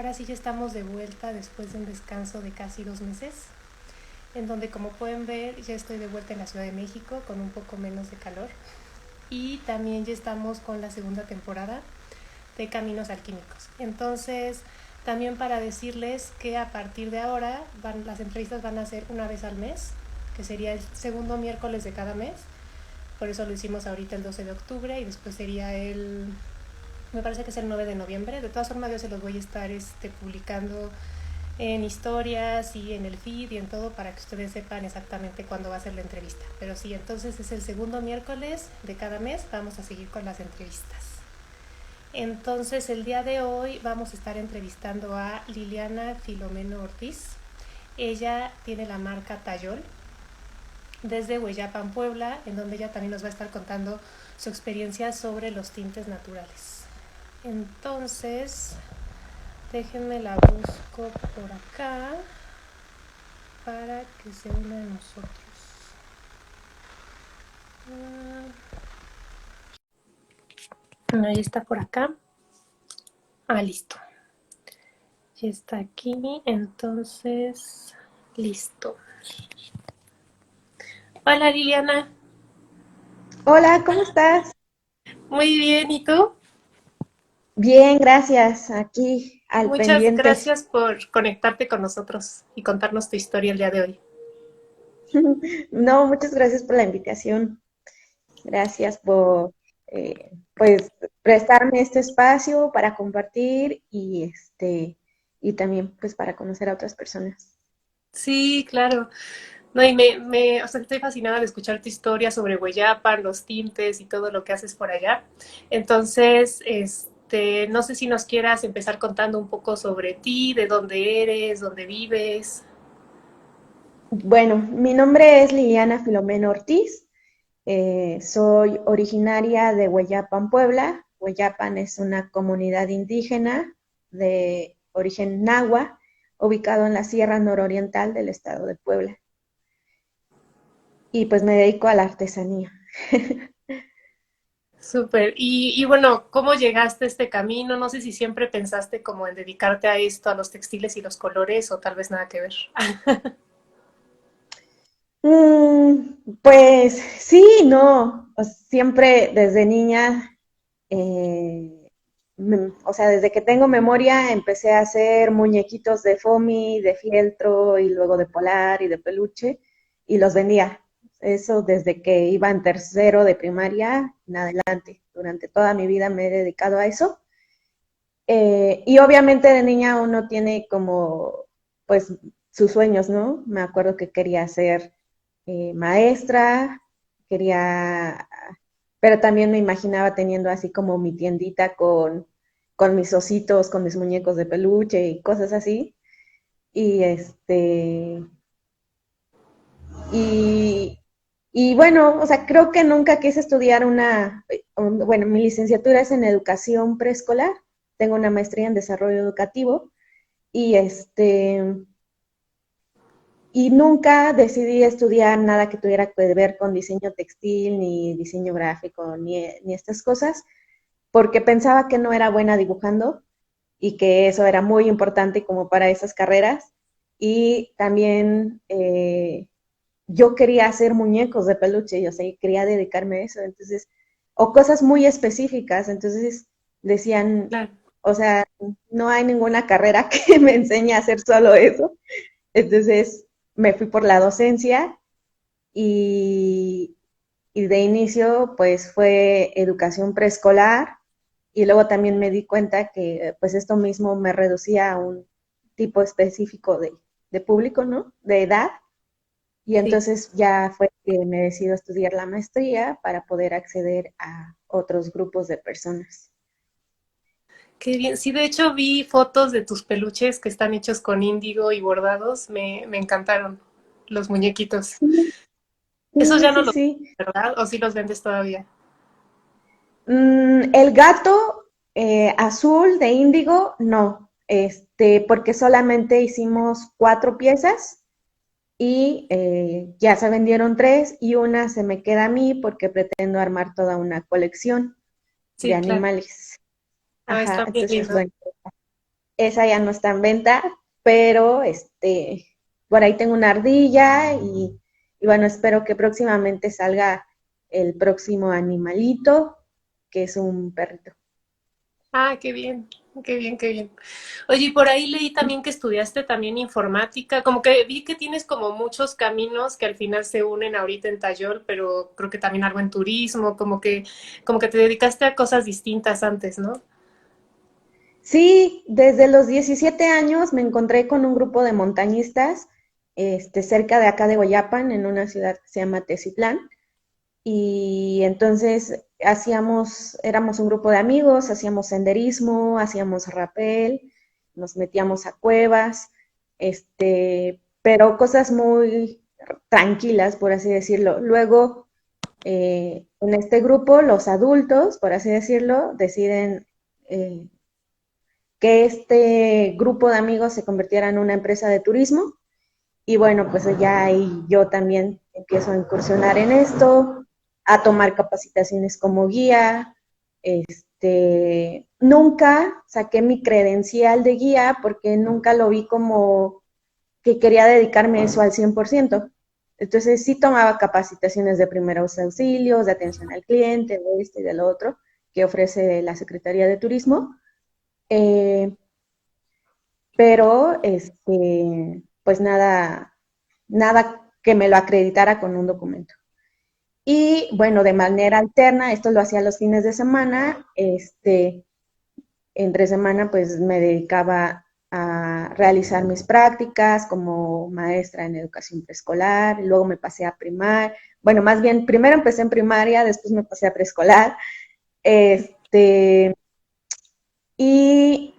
ahora sí ya estamos de vuelta después de un descanso de casi 2 meses, en donde como pueden ver ya estoy de vuelta en la Ciudad de México con un poco menos de calor y también ya estamos con la segunda temporada de Caminos Alquímicos. Entonces, también para decirles que a partir de ahora las entrevistas van a ser una vez al mes, que sería el segundo miércoles de cada mes. Por eso lo hicimos ahorita el 12 de octubre y después sería me parece que es el 9 de noviembre. De todas formas yo se los voy a estar publicando en historias y en el feed y en todo para que ustedes sepan exactamente cuándo va a ser la entrevista. Pero sí, entonces es el segundo miércoles de cada mes, vamos a seguir con las entrevistas. Entonces el día de hoy vamos a estar entrevistando a Liliana Filomeno Ortiz. Ella tiene la marca Tayol desde Hueyapan, Puebla, en donde ella también nos va a estar contando su experiencia sobre los tintes naturales. Entonces, déjenme la busco por acá para que se una a nosotros. Ahí está por acá. Listo. Ya está aquí. Entonces, listo. Hola Liliana. Hola, ¿cómo estás? Muy bien, ¿y tú? Bien, gracias. Aquí al Muchas pendientes. gracias por conectarte con nosotros y contarnos tu historia el día de hoy. No, muchas gracias por la invitación. Gracias por, pues, prestarme este espacio para compartir y también, pues, para conocer a otras personas. Sí, claro. No, y o sea, estoy fascinada de escuchar tu historia sobre Hueyapan, los tintes y todo lo que haces por allá. Entonces, no sé si nos quieras empezar contando un poco sobre ti, de dónde eres, dónde vives. Bueno, mi nombre es Liliana Filomeno Ortiz. Soy originaria de Hueyapan, Puebla. Hueyapan es una comunidad indígena de origen náhua, ubicado en la Sierra Nororiental del estado de Puebla. Y pues me dedico a la artesanía. Súper. Y bueno, ¿cómo llegaste a este camino? No sé si siempre pensaste como en dedicarte a esto, a los textiles y los colores, o tal vez nada que ver. Pues sí, no. Siempre desde niña, o sea, desde que tengo memoria, empecé a hacer muñequitos de foamy, de fieltro y luego de polar y de peluche y los vendía. Eso desde que iba en tercero de primaria en adelante. Durante toda mi vida me he dedicado a eso. Y obviamente de niña uno tiene como, pues, sus sueños, ¿no? Me acuerdo que quería ser maestra, quería, pero también me imaginaba teniendo así como mi tiendita con mis ositos, con mis muñecos de peluche y cosas así. Y y, y bueno, o sea, creo que nunca quise estudiar bueno, mi licenciatura es en educación preescolar, tengo una maestría en desarrollo educativo y y nunca decidí estudiar nada que tuviera que ver con diseño textil, ni diseño gráfico, ni estas cosas, porque pensaba que no era buena dibujando y que eso era muy importante como para esas carreras. Y también yo quería hacer muñecos de peluche, yo sé, quería dedicarme a eso, entonces, o cosas muy específicas, entonces decían, Claro. o sea, no hay ninguna carrera que me enseñe a hacer solo eso. Entonces me fui por la docencia y, y de inicio pues fue educación preescolar y luego también me di cuenta que pues esto mismo me reducía a un tipo específico de público, ¿no? De edad. Y Sí. entonces ya fue que me decido estudiar la maestría para poder acceder a otros grupos de personas. Qué bien. Sí, de hecho vi fotos de tus peluches que están hechos con índigo y bordados. Me encantaron los muñequitos. Sí, Esos sí, ya no sí, los, sí. ¿verdad? ¿O sí los vendes todavía? El gato azul de índigo, no, porque solamente hicimos 4 piezas y ya se vendieron 3 y una se me queda a mí porque pretendo armar toda una colección de Sí, claro. animales. Ah, Ajá, están bien entonces lindos. bueno. esa ya no está en venta, pero por ahí tengo una ardilla y bueno, espero que próximamente salga el próximo animalito, que es un perrito. Ah, qué bien, qué bien, qué bien. Oye, y por ahí leí también que estudiaste también informática, como que vi que tienes como muchos caminos que al final se unen ahorita en Tayol, pero creo que también algo en turismo, como que te dedicaste a cosas distintas antes, ¿no? Sí, desde los 17 años me encontré con un grupo de montañistas cerca de acá de Guayapan, en una ciudad que se llama Tecitlán. Y entonces éramos un grupo de amigos, hacíamos senderismo, hacíamos rapel, nos metíamos a cuevas, pero cosas muy tranquilas, por así decirlo. Luego, en este grupo, los adultos, por así decirlo, deciden que este grupo de amigos se convirtiera en una empresa de turismo. Y bueno, pues ya ahí yo también empiezo a incursionar en esto, a tomar capacitaciones como guía. Nunca saqué mi credencial de guía porque nunca lo vi como que quería dedicarme a eso al 100%. Entonces sí tomaba capacitaciones de primeros auxilios, de atención al cliente, de esto y de lo otro, que ofrece la Secretaría de Turismo. Eh, pero pues nada que me lo acreditara con un documento. Y bueno, de manera alterna, esto lo hacía los fines de semana, entre semana pues me dedicaba a realizar mis prácticas como maestra en educación preescolar, luego me pasé a primaria, bueno, más bien primero empecé en primaria, después me pasé a preescolar, y,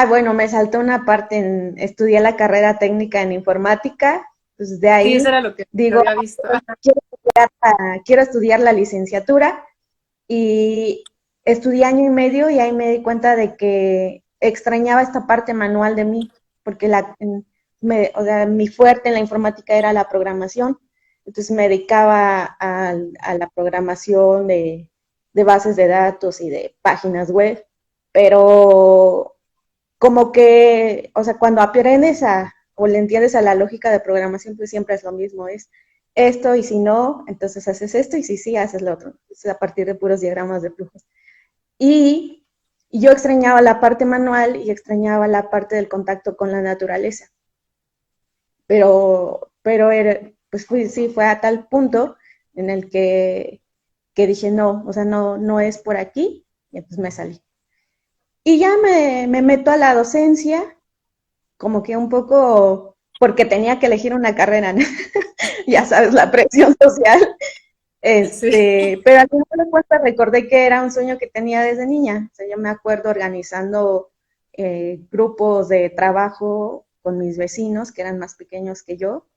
bueno, me saltó una parte, estudié la carrera técnica en informática, pues de Sí, eso ahí era lo que digo, había visto. quiero estudiar la licenciatura y estudié año y medio y ahí me di cuenta de que extrañaba esta parte manual de mí, porque o sea, mi fuerte en la informática era la programación, entonces me dedicaba a la programación de bases de datos y de páginas web, pero como que, o sea, cuando aprendes o le entiendes a la lógica de programación, pues siempre es lo mismo, es esto y si no, entonces haces esto y si sí, haces lo otro. Es a partir de puros diagramas de flujos. Y yo extrañaba la parte manual y extrañaba la parte del contacto con la naturaleza. Pues sí, fue a tal punto en el que dije, no, o sea, no es por aquí, y entonces me salí. Y ya me meto a la docencia, como que un poco porque tenía que elegir una carrera, ¿no? Ya sabes, la presión social. Sí. Pero al final de cuentas recordé que era un sueño que tenía desde niña. O sea, yo me acuerdo organizando grupos de trabajo con mis vecinos, que eran más pequeños que yo,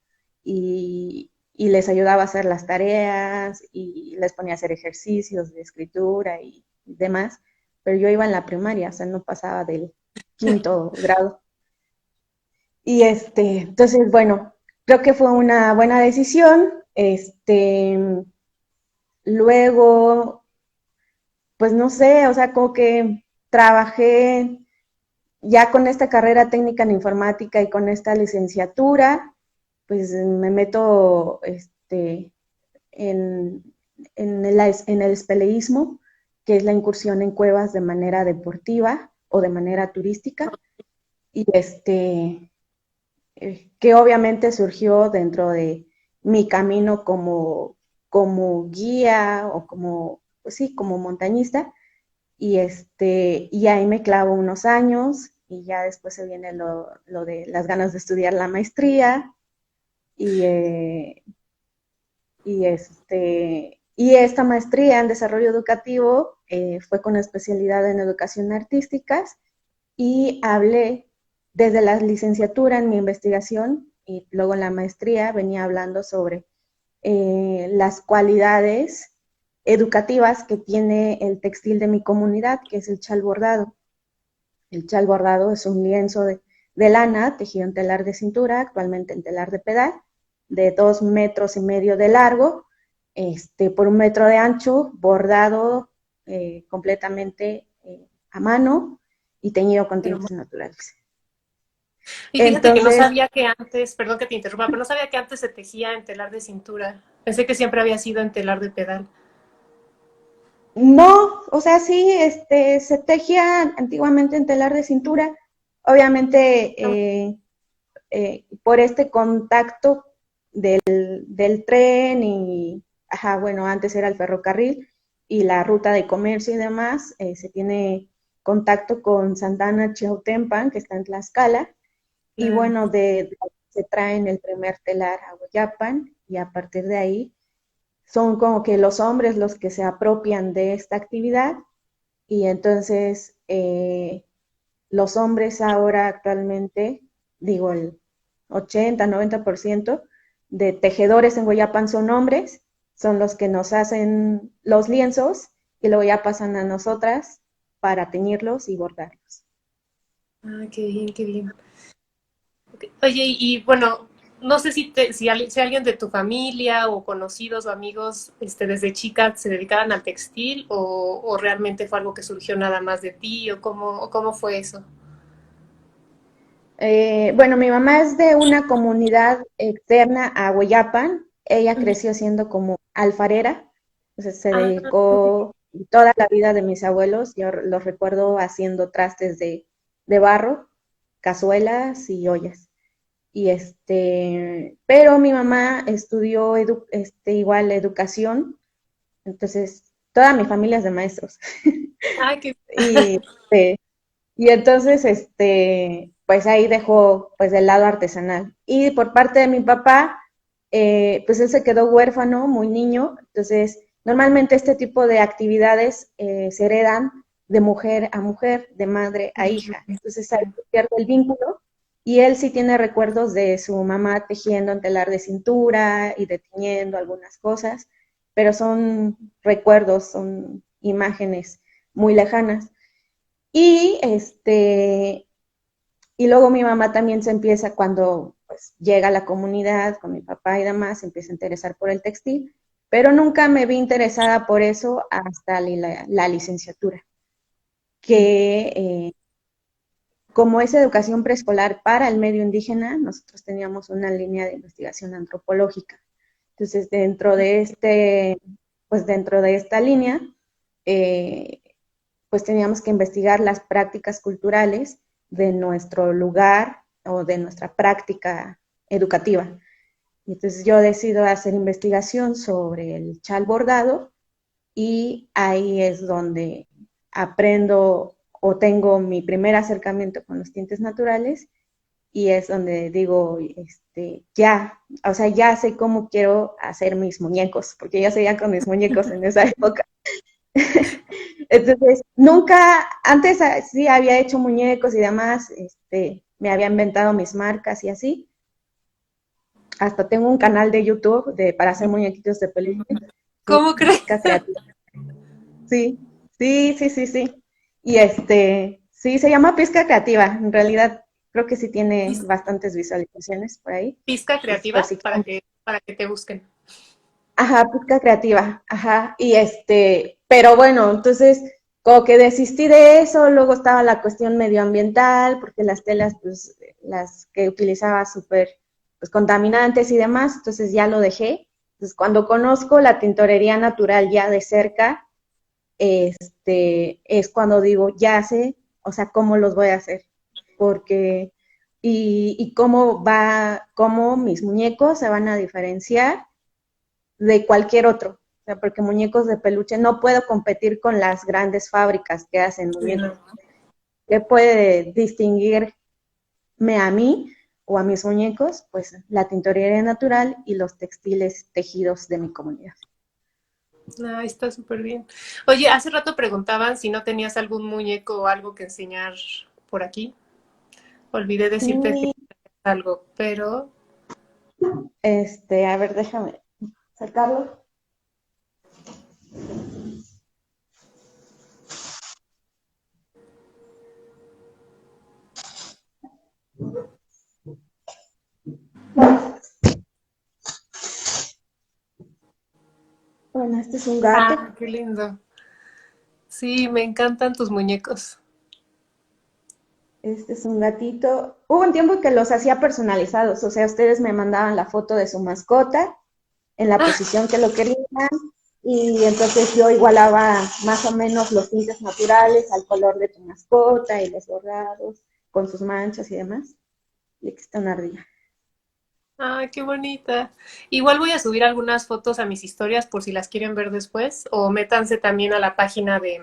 y les ayudaba a hacer las tareas y les ponía a hacer ejercicios de escritura y demás. Pero yo iba en la primaria, o sea, no pasaba del quinto grado. Y entonces, bueno, creo que fue una buena decisión. Luego, pues no sé, o sea, como que trabajé ya con esta carrera técnica en informática y con esta licenciatura, pues me meto en, en el espeleísmo, que es la incursión en cuevas de manera deportiva o de manera turística. Y que obviamente surgió dentro de mi camino como guía o como, pues sí, como montañista. Y ahí me clavo unos años y ya después se viene lo de las ganas de estudiar la maestría y, y esta maestría en desarrollo educativo fue con especialidad en educación artísticas y hablé desde la licenciatura en mi investigación y luego en la maestría venía hablando sobre las cualidades educativas que tiene el textil de mi comunidad, que es el chal bordado. El chal bordado es un lienzo de lana tejido en telar de cintura, actualmente en telar de pedal, de 2,5 metros de largo, por 1 metro de ancho, bordado completamente a mano y teñido con tintes naturales. Y fíjate que no Entonces, sabía que antes, perdón que te interrumpa, pero no sabía que antes se tejía en telar de cintura. Pensé que siempre había sido en telar de pedal. no, o sea, sí, se tejía antiguamente en telar de cintura, obviamente por este contacto del tren y, ajá, bueno, antes era el ferrocarril y la ruta de comercio y demás, se tiene contacto con Santana Chiautempan, que está en Tlaxcala, y Claro. bueno, se traen el primer telar a Hueyapan y a partir de ahí son como que los hombres los que se apropian de esta actividad y entonces los hombres ahora actualmente, digo el 80-90% de tejedores en Hueyapan son hombres, son los que nos hacen los lienzos y luego ya pasan a nosotras para teñirlos y bordarlos. Ah, qué bien, qué bien. Oye, bueno, no sé si alguien de tu familia o conocidos o amigos desde chica se dedicaban al textil o realmente fue algo que surgió nada más de ti o cómo fue eso. Bueno, mi mamá es de una comunidad externa a Hueyapan. Ella Ujú. creció siendo como alfarera, entonces se Ah, dedicó toda la vida de mis abuelos. Yo los recuerdo haciendo trastes de barro, cazuelas y ollas. Y pero mi mamá estudió igual educación, entonces toda mi familia es de maestros. ah, qué, Y y entonces, pues ahí dejó pues el lado artesanal. Y por parte de mi papá, pues él se quedó huérfano, muy niño. Entonces, normalmente este tipo de actividades se heredan de mujer a mujer, de madre a hija. Entonces ahí se pierde el vínculo. Y él sí tiene recuerdos de su mamá tejiendo en telar de cintura y detiñendo algunas cosas, pero son recuerdos, son imágenes muy lejanas. Y y luego mi mamá también se empieza cuando pues, llega a la comunidad con mi papá y demás, se empieza a interesar por el textil, pero nunca me vi interesada por eso hasta la licenciatura, que como es educación preescolar para el medio indígena, nosotros teníamos una línea de investigación antropológica. Entonces, pues dentro de esta línea, eh, pues teníamos que investigar las prácticas culturales de nuestro lugar o de nuestra práctica educativa. Y entonces yo decido hacer investigación sobre el chal bordado y ahí es donde aprendo o tengo mi primer acercamiento con los tintes naturales y es donde digo, ya, o sea, ya sé cómo quiero hacer mis muñecos, porque ya seguía con mis muñecos en esa época. Entonces, nunca, antes sí había hecho muñecos y demás, me había inventado mis marcas y así. Hasta tengo un canal de YouTube para hacer muñequitos de peluche, sí, ¿cómo crees? Pizca Creativa. Sí, sí, sí, sí, sí. Y sí, se llama Pizca Creativa. En realidad, creo que sí tiene bastantes visualizaciones por ahí. Pizca Entonces, por creativa si quieren. para que te busquen. Ajá, Pizca Creativa, ajá. Y pero bueno, entonces como que desistí de eso, luego estaba la cuestión medioambiental, porque las telas, pues, las que utilizaba súper, pues, contaminantes y demás, entonces ya lo dejé. Entonces, cuando conozco la tintorería natural ya de cerca, es cuando digo, ya sé, o sea, cómo los voy a hacer, porque, y cómo mis muñecos se van a diferenciar de cualquier otro. O sea, porque muñecos de peluche no puedo competir con las grandes fábricas que hacen Sí, no. muñecos. ¿Qué puede distinguirme a mí o a mis muñecos? Pues la tintorería natural y los textiles tejidos de mi comunidad. Ah, está súper bien. Oye, hace rato preguntaban si no tenías algún muñeco o algo que enseñar por aquí. Olvidé decirte que Sí, algo, pero a ver, déjame sacarlo. Bueno, este es un gato. ah, qué lindo. Sí, me encantan tus muñecos. Este es un gatito. Hubo un tiempo que los hacía personalizados, o sea, ustedes me mandaban la foto de su mascota en la posición que lo querían y entonces yo igualaba más o menos los tintes naturales al color de tu mascota y los bordados con sus manchas y demás. Y aquí está una ardilla. Ay, qué bonita. Igual voy a subir algunas fotos a mis historias por si las quieren ver después. O métanse también a la página de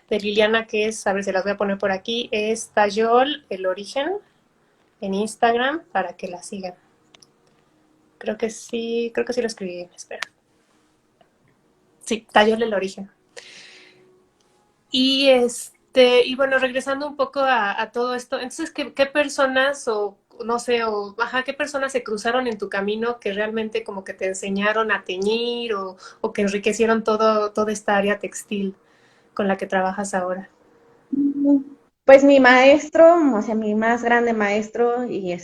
Liliana, que es, a ver, se las voy a poner por aquí, es Tayol El Origen en Instagram para que la sigan. Creo que sí lo escribí bien, espera. Sí, Tayol El Origen. Y bueno, regresando un poco a todo esto, entonces, ¿qué personas o no sé, qué personas se cruzaron en tu camino que realmente como que te enseñaron a teñir o que enriquecieron toda esta área textil con la que trabajas ahora? Pues mi maestro, o sea, mi más grande maestro y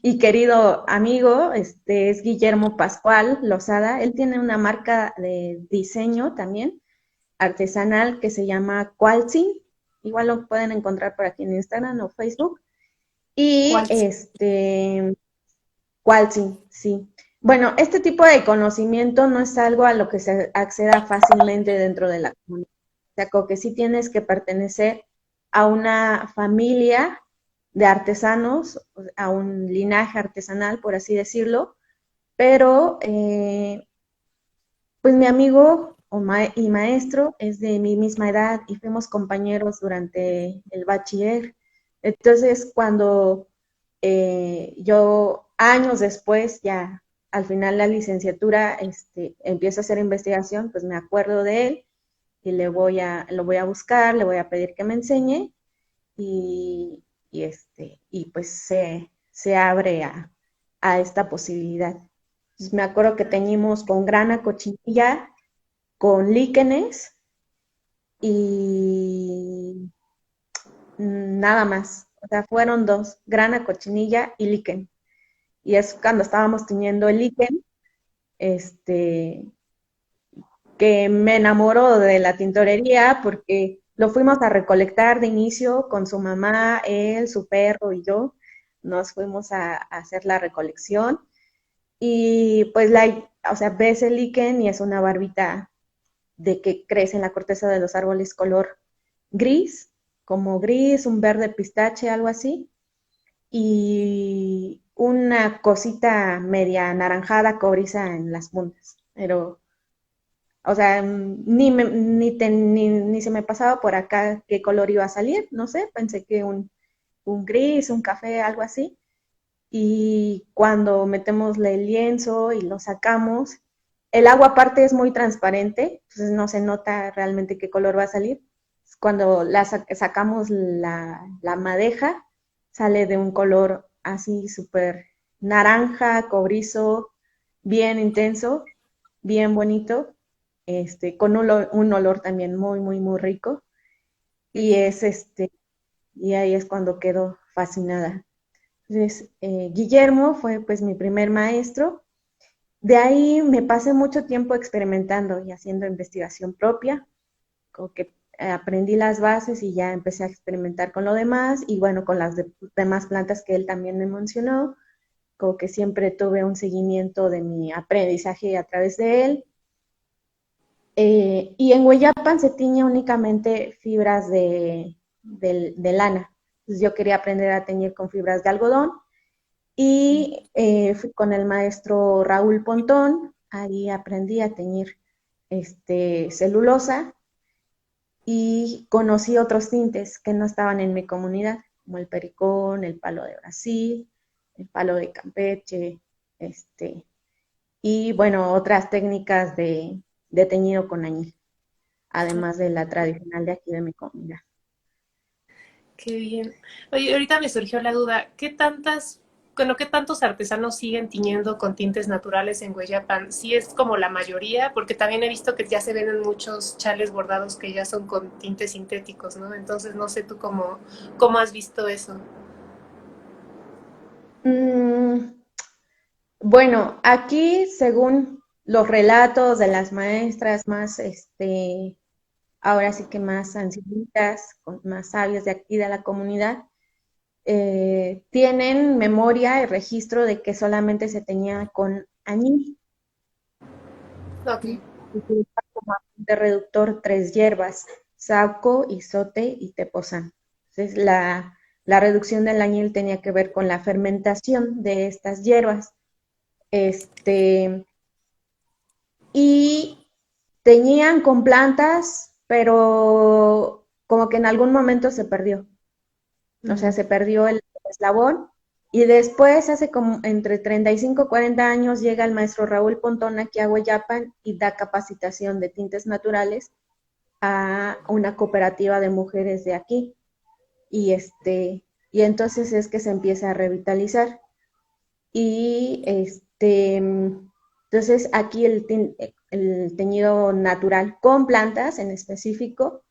y querido amigo, es Guillermo Pascual Lozada. Él tiene una marca de diseño también artesanal que se llama Qualtzin. Igual lo pueden encontrar por aquí en Instagram o Facebook. Y ¿Cuál? Qualtzin, sí. Bueno, este tipo de conocimiento no es algo a lo que se acceda fácilmente dentro de la comunidad. O sea, como que sí tienes que pertenecer a una familia de artesanos, a un linaje artesanal, por así decirlo, pero pues mi amigo y maestro es de mi misma edad y fuimos compañeros durante el bachiller. Entonces, cuando yo años después, ya al final la licenciatura, empiezo a hacer investigación, pues me acuerdo de él y lo voy a buscar, le voy a pedir que me enseñe y pues se abre a esta posibilidad. Entonces, me acuerdo que teñimos con grana cochinilla, con líquenes y nada más. O sea, fueron dos, grana, cochinilla y líquen. Y es cuando estábamos teñiendo el líquen, este, que me enamoró de la tintorería porque lo fuimos a recolectar de inicio con su mamá, él, su perro y yo. Nos fuimos a hacer la recolección y pues o sea, ves el líquen y es una barbita de que crece en la corteza de los árboles color gris, como gris, un verde pistache, algo así, y una cosita media anaranjada cobriza en las puntas, pero o sea, ni se me pasaba por acá qué color iba a salir, no sé, pensé que un gris, un café, algo así. Y cuando metemos el lienzo y lo sacamos, el agua aparte es muy transparente, entonces no se nota realmente qué color va a salir. Cuando sacamos la madeja, sale de un color así súper naranja, cobrizo, bien intenso, bien bonito, con un olor también muy, muy, muy rico. Qué Y bien. es y ahí es cuando quedo fascinada. Entonces, Guillermo fue pues mi primer maestro. De ahí me pasé mucho tiempo experimentando y haciendo investigación propia, como que aprendí las bases y ya empecé a experimentar con lo demás y bueno, con las demás plantas que él también me mencionó, como que siempre tuve un seguimiento de mi aprendizaje a través de él. Y en Hueyapan se tiñe únicamente fibras de lana. Entonces yo quería aprender a teñir con fibras de algodón y fui con el maestro Raúl Pontón, ahí aprendí a teñir celulosa y conocí otros tintes que no estaban en mi comunidad, como el pericón, el palo de Brasil, el palo de Campeche, y bueno, otras técnicas de teñido con añil, además de la tradicional de aquí de mi comunidad. Qué bien. Oye, ahorita me surgió la duda, ¿qué tantos artesanos siguen tiñendo con tintes naturales en Hueyapan? ¿Sí es como la mayoría? Porque también he visto que ya se venden muchos chales bordados que ya son con tintes sintéticos, ¿no? Entonces no sé tú cómo has visto eso. Mm, bueno, aquí, según los relatos de las maestras más, ahora sí que más ancianitas, más sabias de aquí de la comunidad, tienen memoria y registro de que solamente se tenía con añil. Ok. Y se utiliza como agente reductor tres hierbas, saúco, izote y tepozán. Entonces, la reducción del añil tenía que ver con la fermentación de estas hierbas. Este, y teñían con plantas, pero como que en algún momento se perdió. O sea, Mm, se perdió el eslabón. Y después, hace como entre 35 y 40 años, llega el maestro Raúl Pontón aquí a Hueyapan y da capacitación de tintes naturales a una cooperativa de mujeres de aquí. Y y entonces es que se empieza a revitalizar. Y entonces aquí el teñido natural con plantas en específico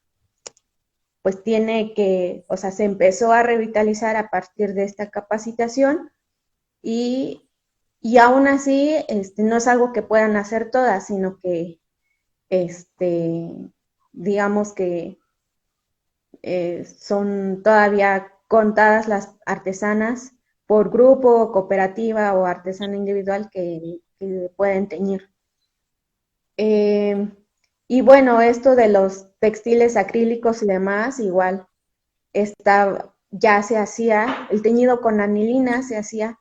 pues tiene que, o sea, se empezó a revitalizar a partir de esta capacitación y, y aún así no es algo que puedan hacer todas, sino que, este, digamos que son todavía contadas las artesanas por grupo, cooperativa o artesana individual que pueden teñir. Eh, y bueno, esto de los textiles acrílicos y demás, igual ya se hacía, el teñido con anilina se hacía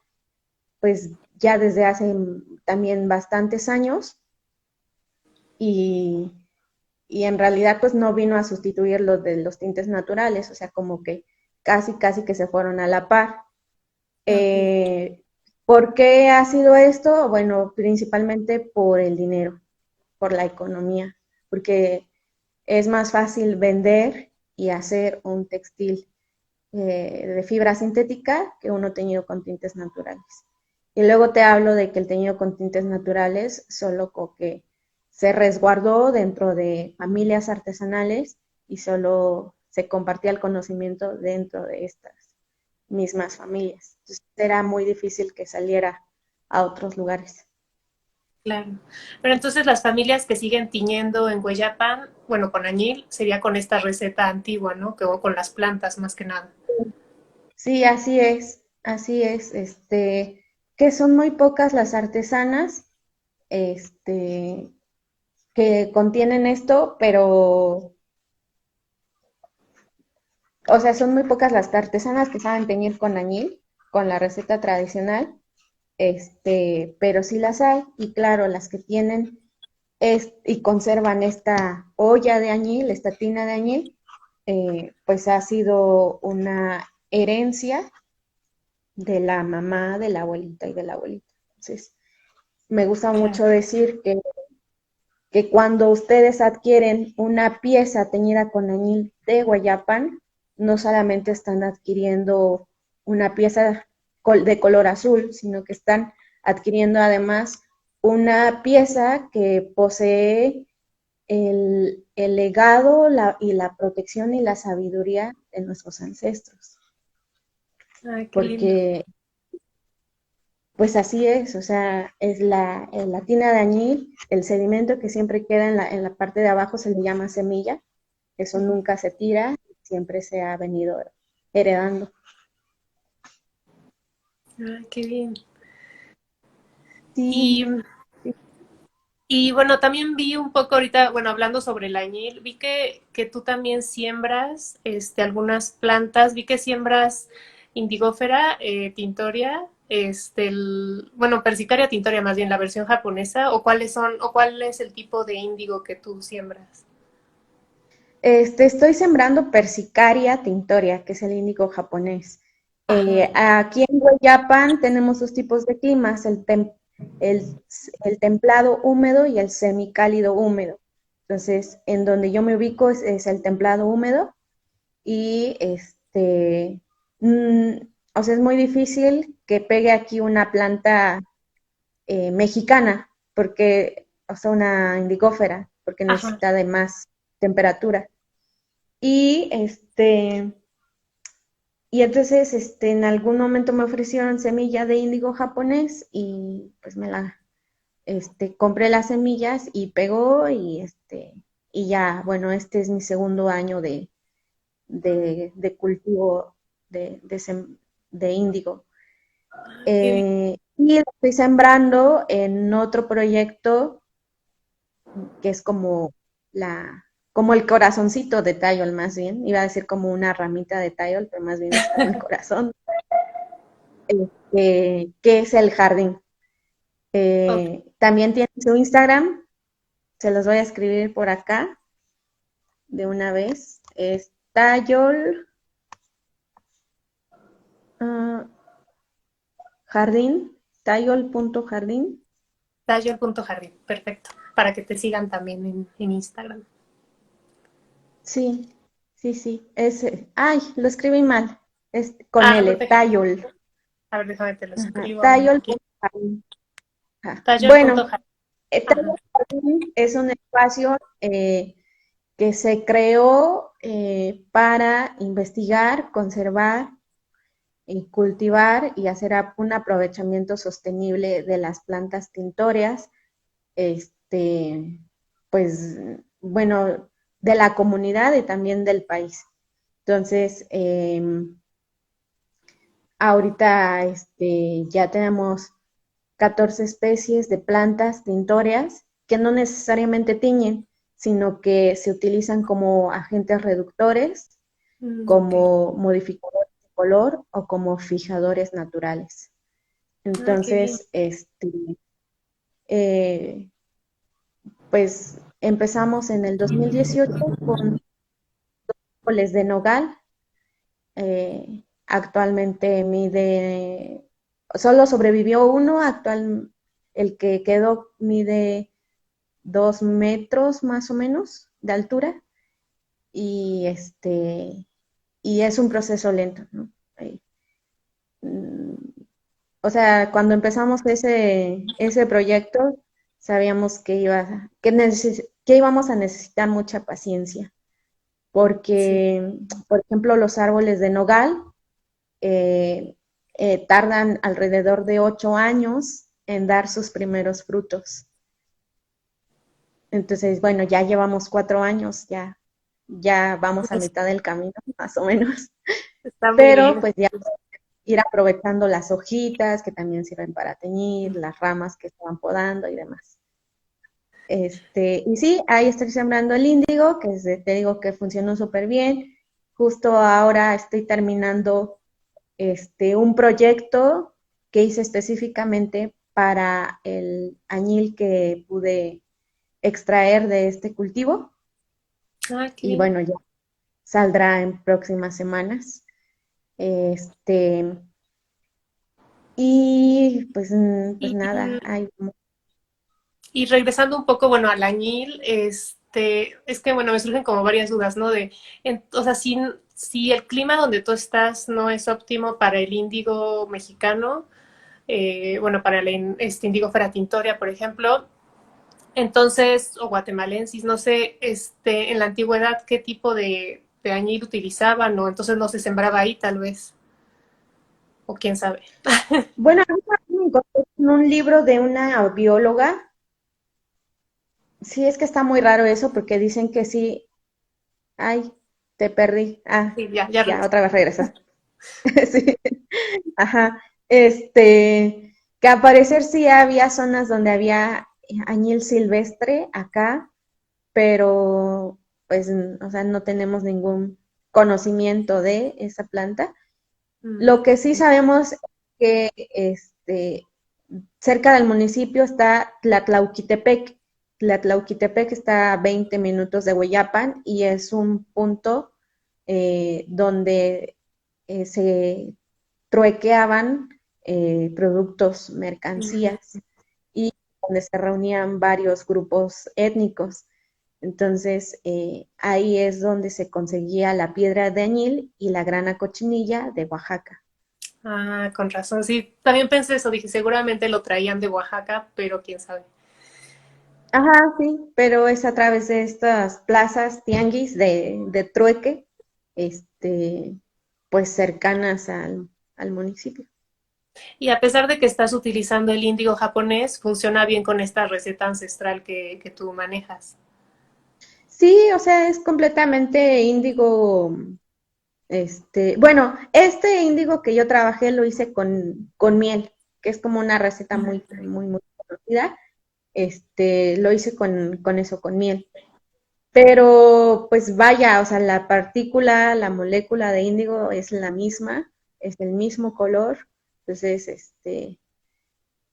pues ya desde hace también bastantes años y, y en realidad pues no vino a sustituir los de los tintes naturales, o sea, como que casi que se fueron a la par. ok. Eh, ¿Por qué ha sido esto? Bueno, principalmente por el dinero, por la economía, porque es más fácil vender y hacer un textil de fibra sintética que uno teñido con tintes naturales. Y luego te hablo de que el teñido con tintes naturales solo como que se resguardó dentro de familias artesanales y solo se compartía el conocimiento dentro de estas mismas familias. Entonces era muy difícil que saliera a otros lugares. Claro. Pero entonces las familias que siguen tiñendo en Hueyapan, bueno, con añil, sería con esta receta antigua, ¿no? Que, o con las plantas más que nada. Sí, así es, que son muy pocas las artesanas, este, que contienen esto, pero, o sea, son muy pocas las artesanas que saben teñir con añil, con la receta tradicional, pero sí las hay, y claro, las que tienen y conservan esta olla de añil, esta tina de añil, pues ha sido una herencia de la mamá, de la abuelita y de la abuelita. Entonces, me gusta Claro. mucho decir que cuando ustedes adquieren una pieza teñida con añil de Guayapán, no solamente están adquiriendo una pieza de color azul, sino que están adquiriendo además una pieza que posee el legado y la protección y la sabiduría de nuestros ancestros. Ay, qué lindo. Porque pues así es, o sea, es la tina de añil, el sedimento que siempre queda en la parte de abajo se le llama semilla, eso nunca se tira, siempre se ha venido heredando. Ay, qué bien. Sí, Y, sí. y bueno, también vi un poco ahorita, bueno, hablando sobre el añil, vi que tú también siembras algunas plantas, vi que siembras indigófera, tintoria, bueno, persicaria tintoria más bien, la versión japonesa, o cuáles son, o cuál es el tipo de índigo que tú siembras. Estoy sembrando Persicaria tintoria, que es el índigo japonés. Ajá. Aquí en Hueyapan tenemos dos tipos de climas, el, el templado húmedo y el semicálido húmedo. Entonces, en donde yo me ubico es el templado húmedo y mm, o sea, es muy difícil que pegue aquí una planta mexicana, porque, o sea, una indigófera, porque Ajá. necesita de más temperatura. Y y entonces en algún momento me ofrecieron semilla de índigo japonés y pues compré las semillas y pegó y ya, bueno, este es mi segundo año de cultivo de índigo. Qué bien. Y lo estoy sembrando en otro proyecto que es como el corazoncito de Tayol, más bien. Iba a decir como una ramita de Tayol, pero más bien es como el corazón, que es el jardín. Ok. También tiene su Instagram, se los voy a escribir por acá de una vez. Es Tayol Jardín, Tayol.jardín. Tallo.jardín, perfecto. Para que te sigan también en Instagram. Sí, sí, sí. Ay, lo escribí mal. Es con Ah, L, no te preocupes. Tayol. A ver, déjame te lo Ajá, escribo aquí. Tayol.jardín. Ajá. Bueno, Tallo.jardín. Ajá. Tayol Jardín es un espacio que se creó para investigar, conservar y cultivar y hacer un aprovechamiento sostenible de las plantas tintorias, este, pues, bueno, de la comunidad y también del país. Entonces, ahorita ya tenemos 14 especies de plantas tintorias que no necesariamente tiñen, sino que se utilizan como agentes reductores, Ok. como modificadores de color o como fijadores naturales. Ah, qué bien. Entonces, eh, pues empezamos en el 2018 con árboles de nogal. Actualmente solo sobrevivió uno, el que quedó mide 2 metros más o menos de altura y y es un proceso lento, ¿no? Mm, o sea, cuando empezamos ese proyecto, sabíamos que íbamos a necesitar mucha paciencia, Sí. porque, por ejemplo, los árboles de nogal eh, tardan alrededor de 8 años en dar sus primeros frutos. Entonces, bueno, ya llevamos 4 años, ya vamos a Pues, mitad del camino, más o menos, está muy pero bien. pues ya ir aprovechando las hojitas que también sirven para teñir, las ramas que se van podando y demás. Y sí, ahí estoy sembrando el índigo, que te digo que funcionó súper bien. Justo ahora estoy terminando un proyecto que hice específicamente para el añil que pude extraer de este cultivo. Ah, qué Y bien. bueno, ya saldrá en próximas semanas. Este, y pues, pues Y, nada, hay y regresando un poco, bueno, al añil, es que, bueno, me surgen como varias dudas, ¿no? O sea, si el clima donde tú estás no es óptimo para el índigo mexicano, bueno, para este índigo ferratintoria, por ejemplo, entonces, o guatemalensis, no sé, en la antigüedad, qué tipo de añil utilizaban, o entonces no se sembraba ahí, tal vez, o quién sabe. bueno, ahorita me encontré con un libro de una bióloga. Sí, es que está muy raro eso porque dicen que sí. Ay, te perdí. Ah, Sí, ya ya, regresé. otra vez regresas. Sí, ajá. Que a parecer sí había zonas donde había añil silvestre acá, pero pues, o sea, no tenemos ningún conocimiento de esa planta. Lo que sí Ok. sabemos es que cerca del municipio está Tlatlauquitepec. Tlatlauquitepec está a 20 minutos de Hueyapan y es un punto donde se truequeaban productos, mercancías y donde se reunían varios grupos étnicos. Entonces, ahí es donde se conseguía la piedra de añil y la grana cochinilla de Oaxaca. Ah, con razón. Sí, también pensé eso. Dije, seguramente lo traían de Oaxaca, pero quién sabe. Ajá, sí, pero es a través de estas plazas tianguis de trueque, este, pues cercanas al municipio. Y a pesar de que estás utilizando el índigo japonés, funciona bien con esta receta ancestral que tú manejas. Sí, o sea, es completamente índigo Bueno, este índigo que yo trabajé lo hice con miel, que es como una receta muy, muy, muy conocida. Lo hice con eso, con miel. Pero, pues vaya, o sea, la partícula, la molécula de índigo es la misma, es el mismo color. Entonces,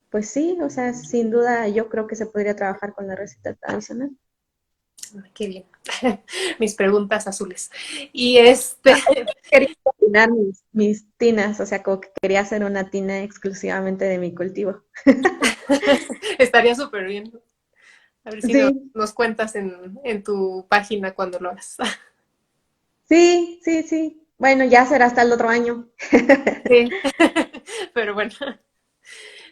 pues sí, o sea, sin duda yo creo que se podría trabajar con la receta tradicional. Qué bien. Mis preguntas azules. Y Quería combinar mis tinas, o sea, como que quería hacer una tina exclusivamente de mi cultivo. estaría súper bien. A ver si Sí, nos cuentas en tu página cuando lo hagas. sí, sí, sí. Bueno, ya será hasta el otro año. Sí, pero bueno.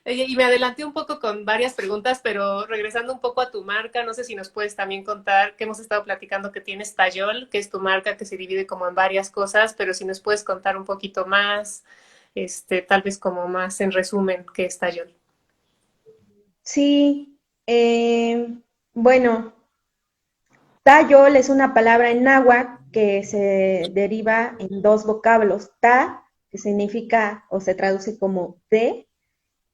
Oye, y me adelanté un poco con varias preguntas, pero regresando un poco a tu marca, no sé si nos puedes también contar que hemos estado platicando que tienes Tayol, que es tu marca que se divide como en varias cosas, pero si nos puedes contar un poquito más, tal vez como más en resumen, qué es Tayol. Sí, bueno, Tayol es una palabra en náhuatl que se deriva en dos vocablos, ta, que significa o se traduce como de,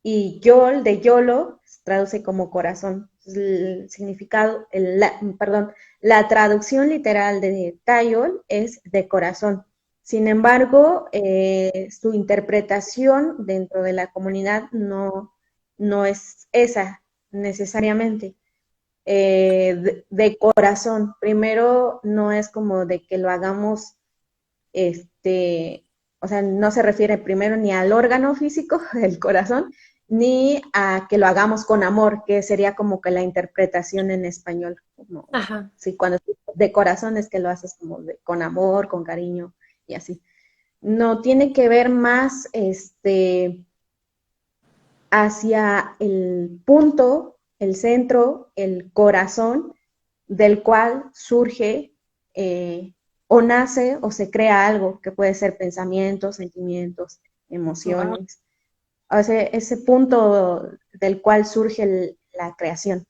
y yol, de yolo, se traduce como corazón. El significado, perdón, la traducción literal de Tayol es de corazón. Sin embargo, su interpretación dentro de la comunidad no es esa necesariamente. De corazón. Primero, no es como de que lo hagamos, o sea, no se refiere primero ni al órgano físico, el corazón, ni a que lo hagamos con amor, que sería como que la interpretación en español. Como, Ajá, sí, cuando de corazón es que lo haces como con amor, con cariño y así. No, tiene que ver más hacia el punto, el centro, el corazón del cual surge o nace o se crea algo, que puede ser pensamientos, sentimientos, wow, emociones, o sea, ese punto del cual surge la creación.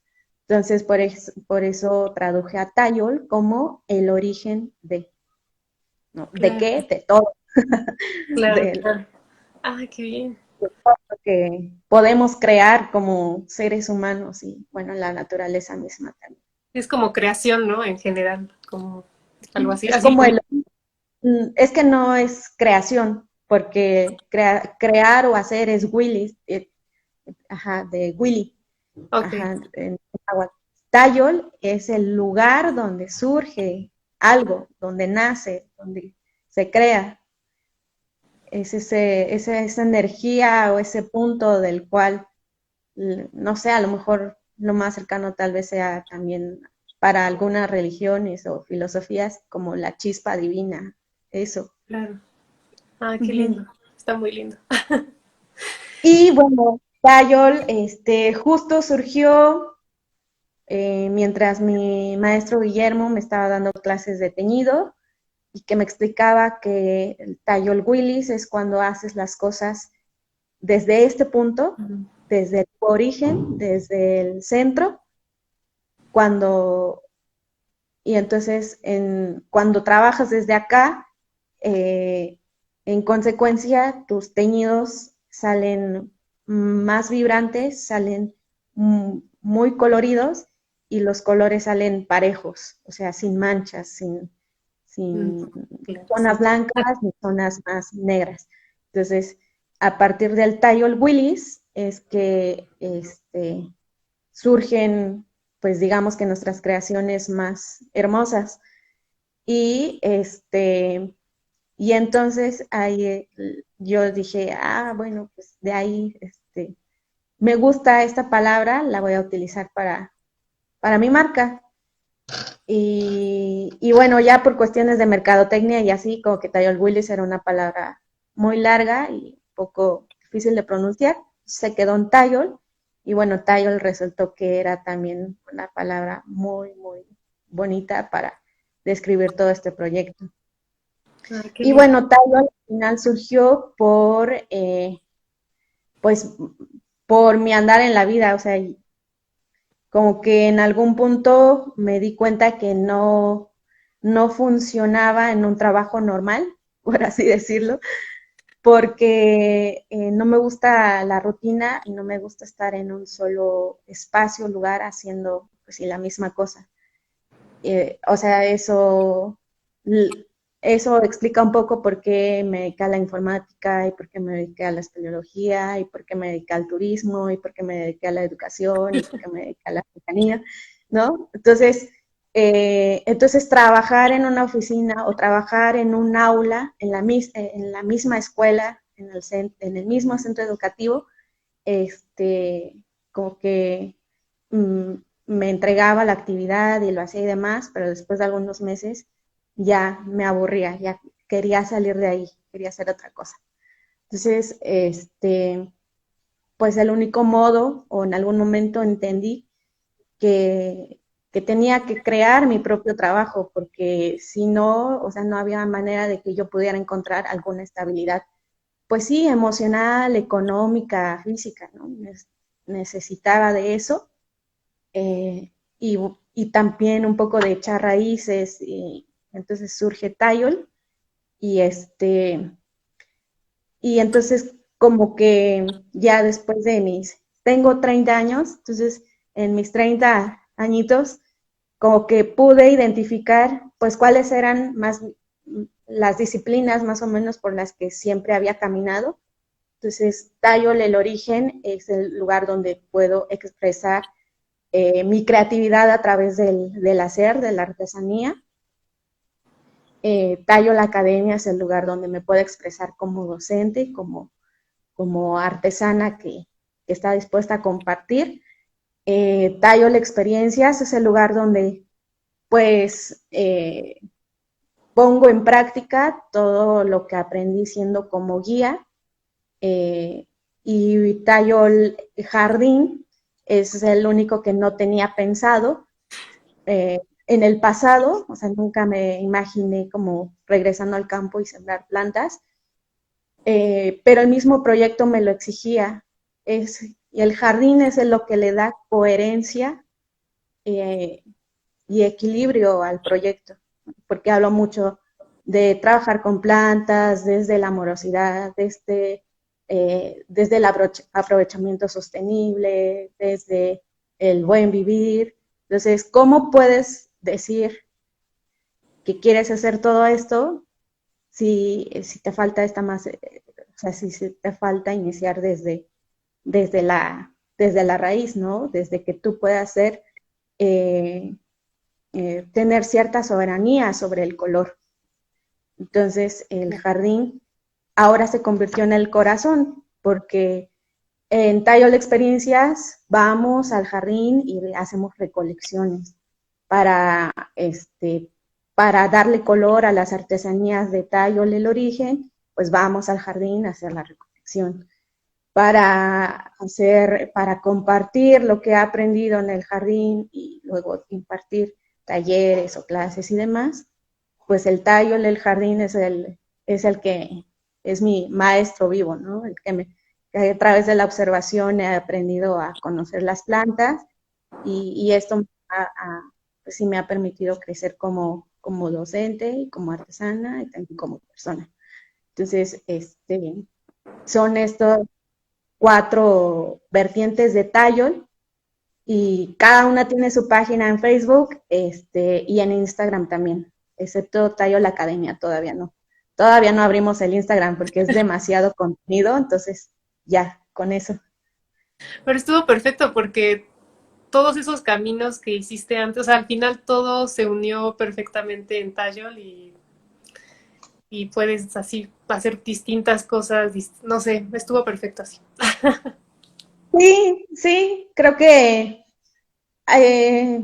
Entonces, por eso traduje a Tayol como el origen de, ¿no? ¿De claro, qué? De todo, claro, de claro. Ay, qué bien. lo que podemos crear como seres humanos y, bueno, la naturaleza misma también. Es como creación, ¿no? En general, como algo así. Es Así, como es que no es creación, porque crear o hacer es Willy, ajá, de Willy, ok. ajá, en agua. Tayol es el lugar donde surge algo, donde nace, donde se crea. Es esa energía o ese punto del cual, no sé, a lo mejor lo más cercano tal vez sea también para algunas religiones o filosofías como la chispa divina, eso. Claro. Ay, qué Ujú. lindo. Está muy lindo. Y bueno, Tayol, justo surgió mientras mi maestro Guillermo me estaba dando clases de teñido y que me explicaba que el Tayol Willis es cuando haces las cosas desde este punto, Ujú. desde el origen, desde el centro, cuando, y entonces cuando trabajas desde acá, eh, en consecuencia, tus teñidos salen más vibrantes, salen muy coloridos y los colores salen parejos, o sea, sin manchas, Mm, sin claro, zonas sí. blancas ni zonas más negras. Entonces, a partir del Tayol Willis es que surgen, pues digamos que nuestras creaciones más hermosas. Y y entonces ahí yo dije, bueno, pues de ahí me gusta esta palabra, la voy a utilizar para mi marca. Y bueno, ya por cuestiones de mercadotecnia y así, como que Tayol Willis era una palabra muy larga y un poco difícil de pronunciar, se quedó en Tayol. Y bueno, Tayol resultó que era también una palabra muy, muy bonita para describir todo este proyecto. Ay, qué Y lindo. bueno, Tayol al final surgió pues, por mi andar en la vida, o sea, como que en algún punto me di cuenta que no funcionaba en un trabajo normal por así decirlo, porque no me gusta la rutina y no me gusta estar en un solo espacio, lugar, haciendo pues, sí, la misma cosa. O sea, eso explica un poco por qué me dediqué a la informática y por qué me dediqué a la espeleología y por qué me dediqué al turismo y por qué me dediqué a la educación y por qué me dediqué a la cercanía, ¿no? Entonces trabajar en una oficina o trabajar en un aula, en la misma escuela, en el mismo centro educativo, como que mm, me entregaba la actividad y lo hacía y demás, pero después de algunos meses ya me aburría, ya quería salir de ahí, quería hacer otra cosa. Entonces, pues el único modo, o en algún momento entendí que, que tenía que crear mi propio trabajo, porque si no, o sea, no había manera de que yo pudiera encontrar alguna estabilidad, pues sí, emocional, económica, física, ¿no? Necesitaba de eso, eh, y, y, también un poco de echar raíces, y entonces surge Tayol, y y entonces como que ya después de tengo 30 años, entonces en mis 30 añitos, como que pude identificar pues cuáles eran más las disciplinas más o menos por las que siempre había caminado. Entonces, Tayol, el origen, es el lugar donde puedo expresar mi creatividad a través del hacer, de la artesanía. Tayol Academia es el lugar donde me puedo expresar como docente, como artesana que está dispuesta a compartir. Tayol Experiencias es el lugar donde pues pongo en práctica todo lo que aprendí siendo como guía, y Tayol Jardín es el único que no tenía pensado en el pasado, o sea, nunca me imaginé como regresando al campo y sembrar plantas, pero el mismo proyecto me lo exigía. Y el jardín es lo que le da coherencia eh, y equilibrio al proyecto, porque hablo mucho de trabajar con plantas, desde la amorosidad, desde el aprovechamiento sostenible, desde el buen vivir. Entonces, ¿cómo puedes decir que quieres hacer todo esto si te falta o sea, si te falta iniciar desde la raíz, ¿no? Desde que tú puedas eh, tener cierta soberanía sobre el color. Entonces, el jardín ahora se convirtió en el corazón, porque en Tayol Experiencias vamos al jardín y hacemos recolecciones para, para darle color a las artesanías de Tayol, el origen, pues vamos al jardín a hacer la recolección. Para compartir lo que he aprendido en el jardín y luego impartir talleres o clases y demás, pues el Tayol, el jardín es el que es mi maestro vivo, ¿no? Que a través de la observación he aprendido a conocer las plantas, y esto pues sí me ha permitido crecer como docente y como artesana y también como persona. Entonces, son estos 4 vertientes de Tayol, y cada una tiene su página en Facebook, y en Instagram también, excepto Tayol Academia, todavía no. Todavía no abrimos el Instagram porque es demasiado contenido, entonces ya, con eso. Pero estuvo perfecto porque todos esos caminos que hiciste antes, o sea, al final todo se unió perfectamente en Tayol y puedes así hacer distintas cosas, no sé, estuvo perfecto así. Sí, sí, creo que eh,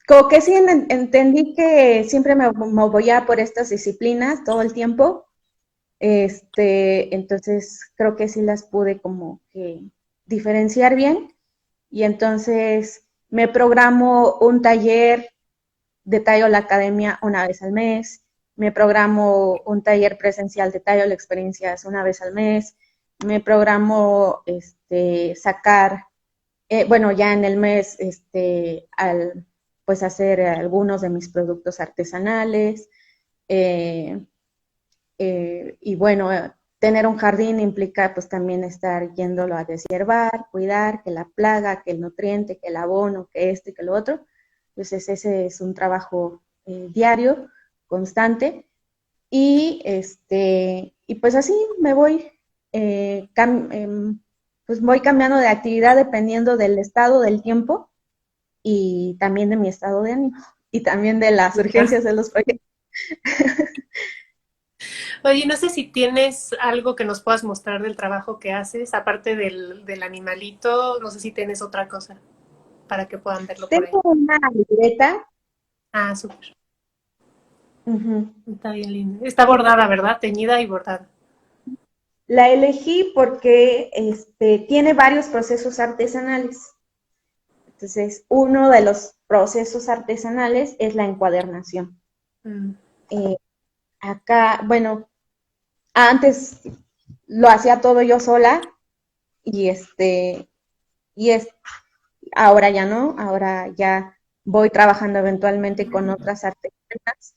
como que sí entendí que siempre me movía por estas disciplinas todo el tiempo. Entonces creo que sí las pude como que diferenciar bien, y entonces me programo un taller de Tayol Academia una vez al mes, me programo un taller presencial de Tayol Experiencias una vez al mes, me programo sacar, bueno, ya en el mes, pues hacer algunos de mis productos artesanales, eh, y bueno, tener un jardín implica pues también estar yéndolo a deshiervar, cuidar, que la plaga, que el nutriente, que el abono, que esto y que lo otro. Entonces ese es un trabajo diario, constante. Y pues así me voy, pues voy cambiando de actividad dependiendo del estado del tiempo y también de mi estado de ánimo y también de las urgencias de los proyectos. Oye, no sé si tienes algo que nos puedas mostrar del trabajo que haces, aparte del animalito, no sé si tienes otra cosa para que puedan verlo por ahí. Tengo una libreta. Ah, súper. Uh-huh. Está bien linda. Está bordada, ¿verdad? Teñida y bordada. La elegí porque tiene varios procesos artesanales. Entonces, uno de los procesos artesanales es la encuadernación. Mm. Eh, Acá, bueno, antes lo hacía todo yo sola y y es, ahora ya no, ahora ya voy trabajando eventualmente con otras artesanas,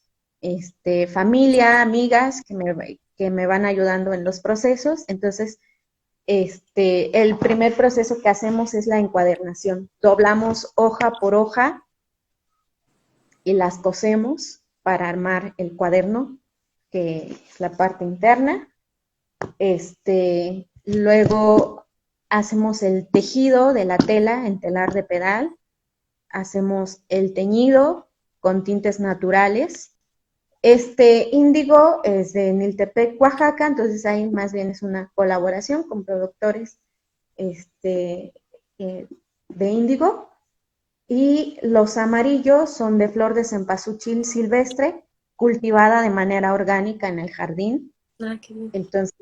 familia, amigas que me van ayudando en los procesos. Entonces, el primer proceso que hacemos es la encuadernación. Doblamos hoja por hoja y las cosemos para armar el cuaderno, que es la parte interna. Luego hacemos el tejido de la tela en telar de pedal, hacemos el teñido con tintes naturales. Este índigo es de Niltepec, Oaxaca, entonces ahí más bien es una colaboración con productores de índigo. Y los amarillos son de flor de cempasúchil silvestre, cultivada de manera orgánica en el jardín. Ah, qué bien. Entonces,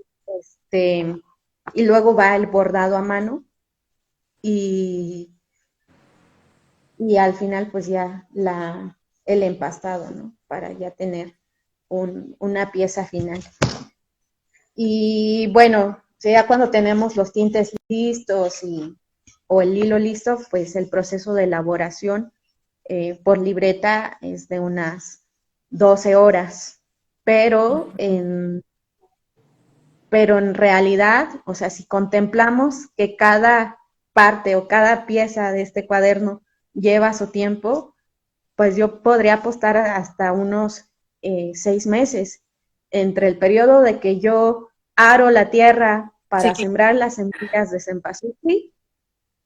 y luego va el bordado a mano y, y al final pues ya el empastado, ¿no? Para ya tener una pieza final. Y bueno, ya cuando tenemos los tintes listos o el hilo listo, pues el proceso de elaboración por libreta es de unas 12 horas, pero en realidad, o sea, si contemplamos que cada parte o cada pieza de este cuaderno lleva su tiempo, pues yo podría apostar hasta unos 6 meses entre el periodo de que yo aro la tierra Sí, para claro. sembrar las semillas de cempasúchil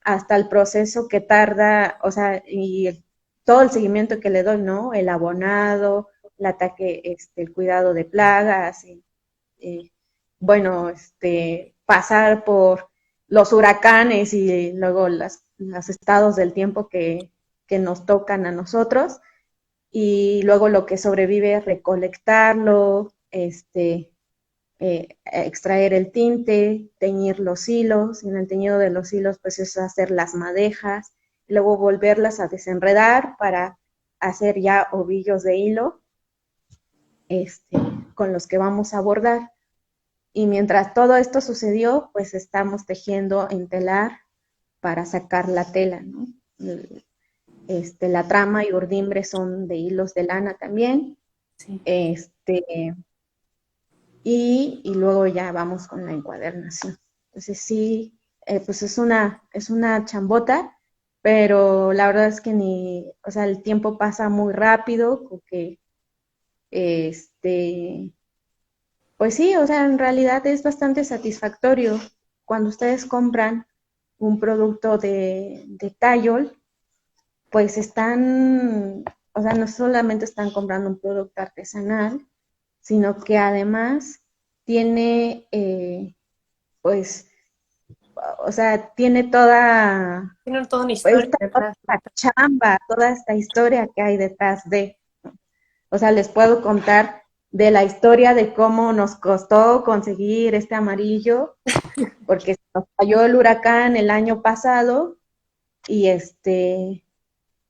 hasta el proceso que tarda, o sea, y todo el seguimiento que le doy, ¿no? El abonado, el ataque, el cuidado de plagas, y, bueno, pasar por los huracanes y luego los estados del tiempo que nos tocan a nosotros, y luego lo que sobrevive es recolectarlo, extraer el tinte, teñir los hilos, y en el teñido de los hilos pues es hacer las madejas, y luego volverlas a desenredar para hacer ya ovillos de hilo este, con los que vamos a bordar. Y mientras todo esto sucedió, pues estamos tejiendo en telar para sacar la tela, ¿no? La trama y urdimbre son de hilos de lana también. Sí. Este, y luego ya vamos con la encuadernación. Entonces sí, pues es una chambota, pero la verdad es que o sea, el tiempo pasa muy rápido, porque este, pues sí, o sea, en realidad es bastante satisfactorio cuando ustedes compran un producto de Tayol, pues o sea, no solamente están comprando un producto artesanal, sino que además tiene, pues, o sea, tiene Tienen toda una historia esta detrás. chamba, toda esta historia que hay detrás de. O sea, les puedo contar de la historia de cómo nos costó conseguir este amarillo, porque nos cayó el huracán el año pasado y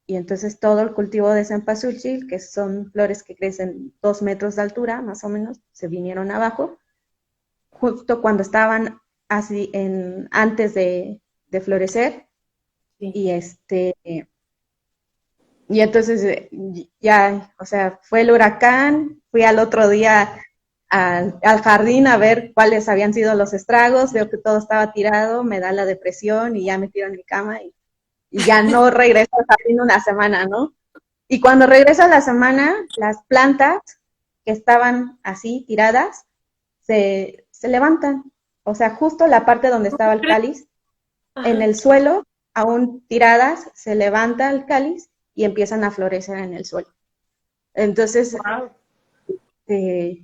y entonces todo el cultivo de cempasúchil, que son flores que crecen 2 metros de altura, más o menos, se vinieron abajo, justo cuando estaban así antes de florecer, Sí. y y entonces ya, o sea, fue el huracán, fui al otro día al jardín a ver cuáles habían sido los estragos, veo que todo estaba tirado, me da la depresión y ya me tiro en mi cama y ya no regreso al jardín una semana, ¿no? Y cuando regreso a la semana, las plantas que estaban así tiradas se levantan. O sea, justo la parte donde estaba el cáliz, en Ajá. el suelo, aún tiradas, se levanta el cáliz y empiezan a florecer en el suelo. Entonces, Wow. eh,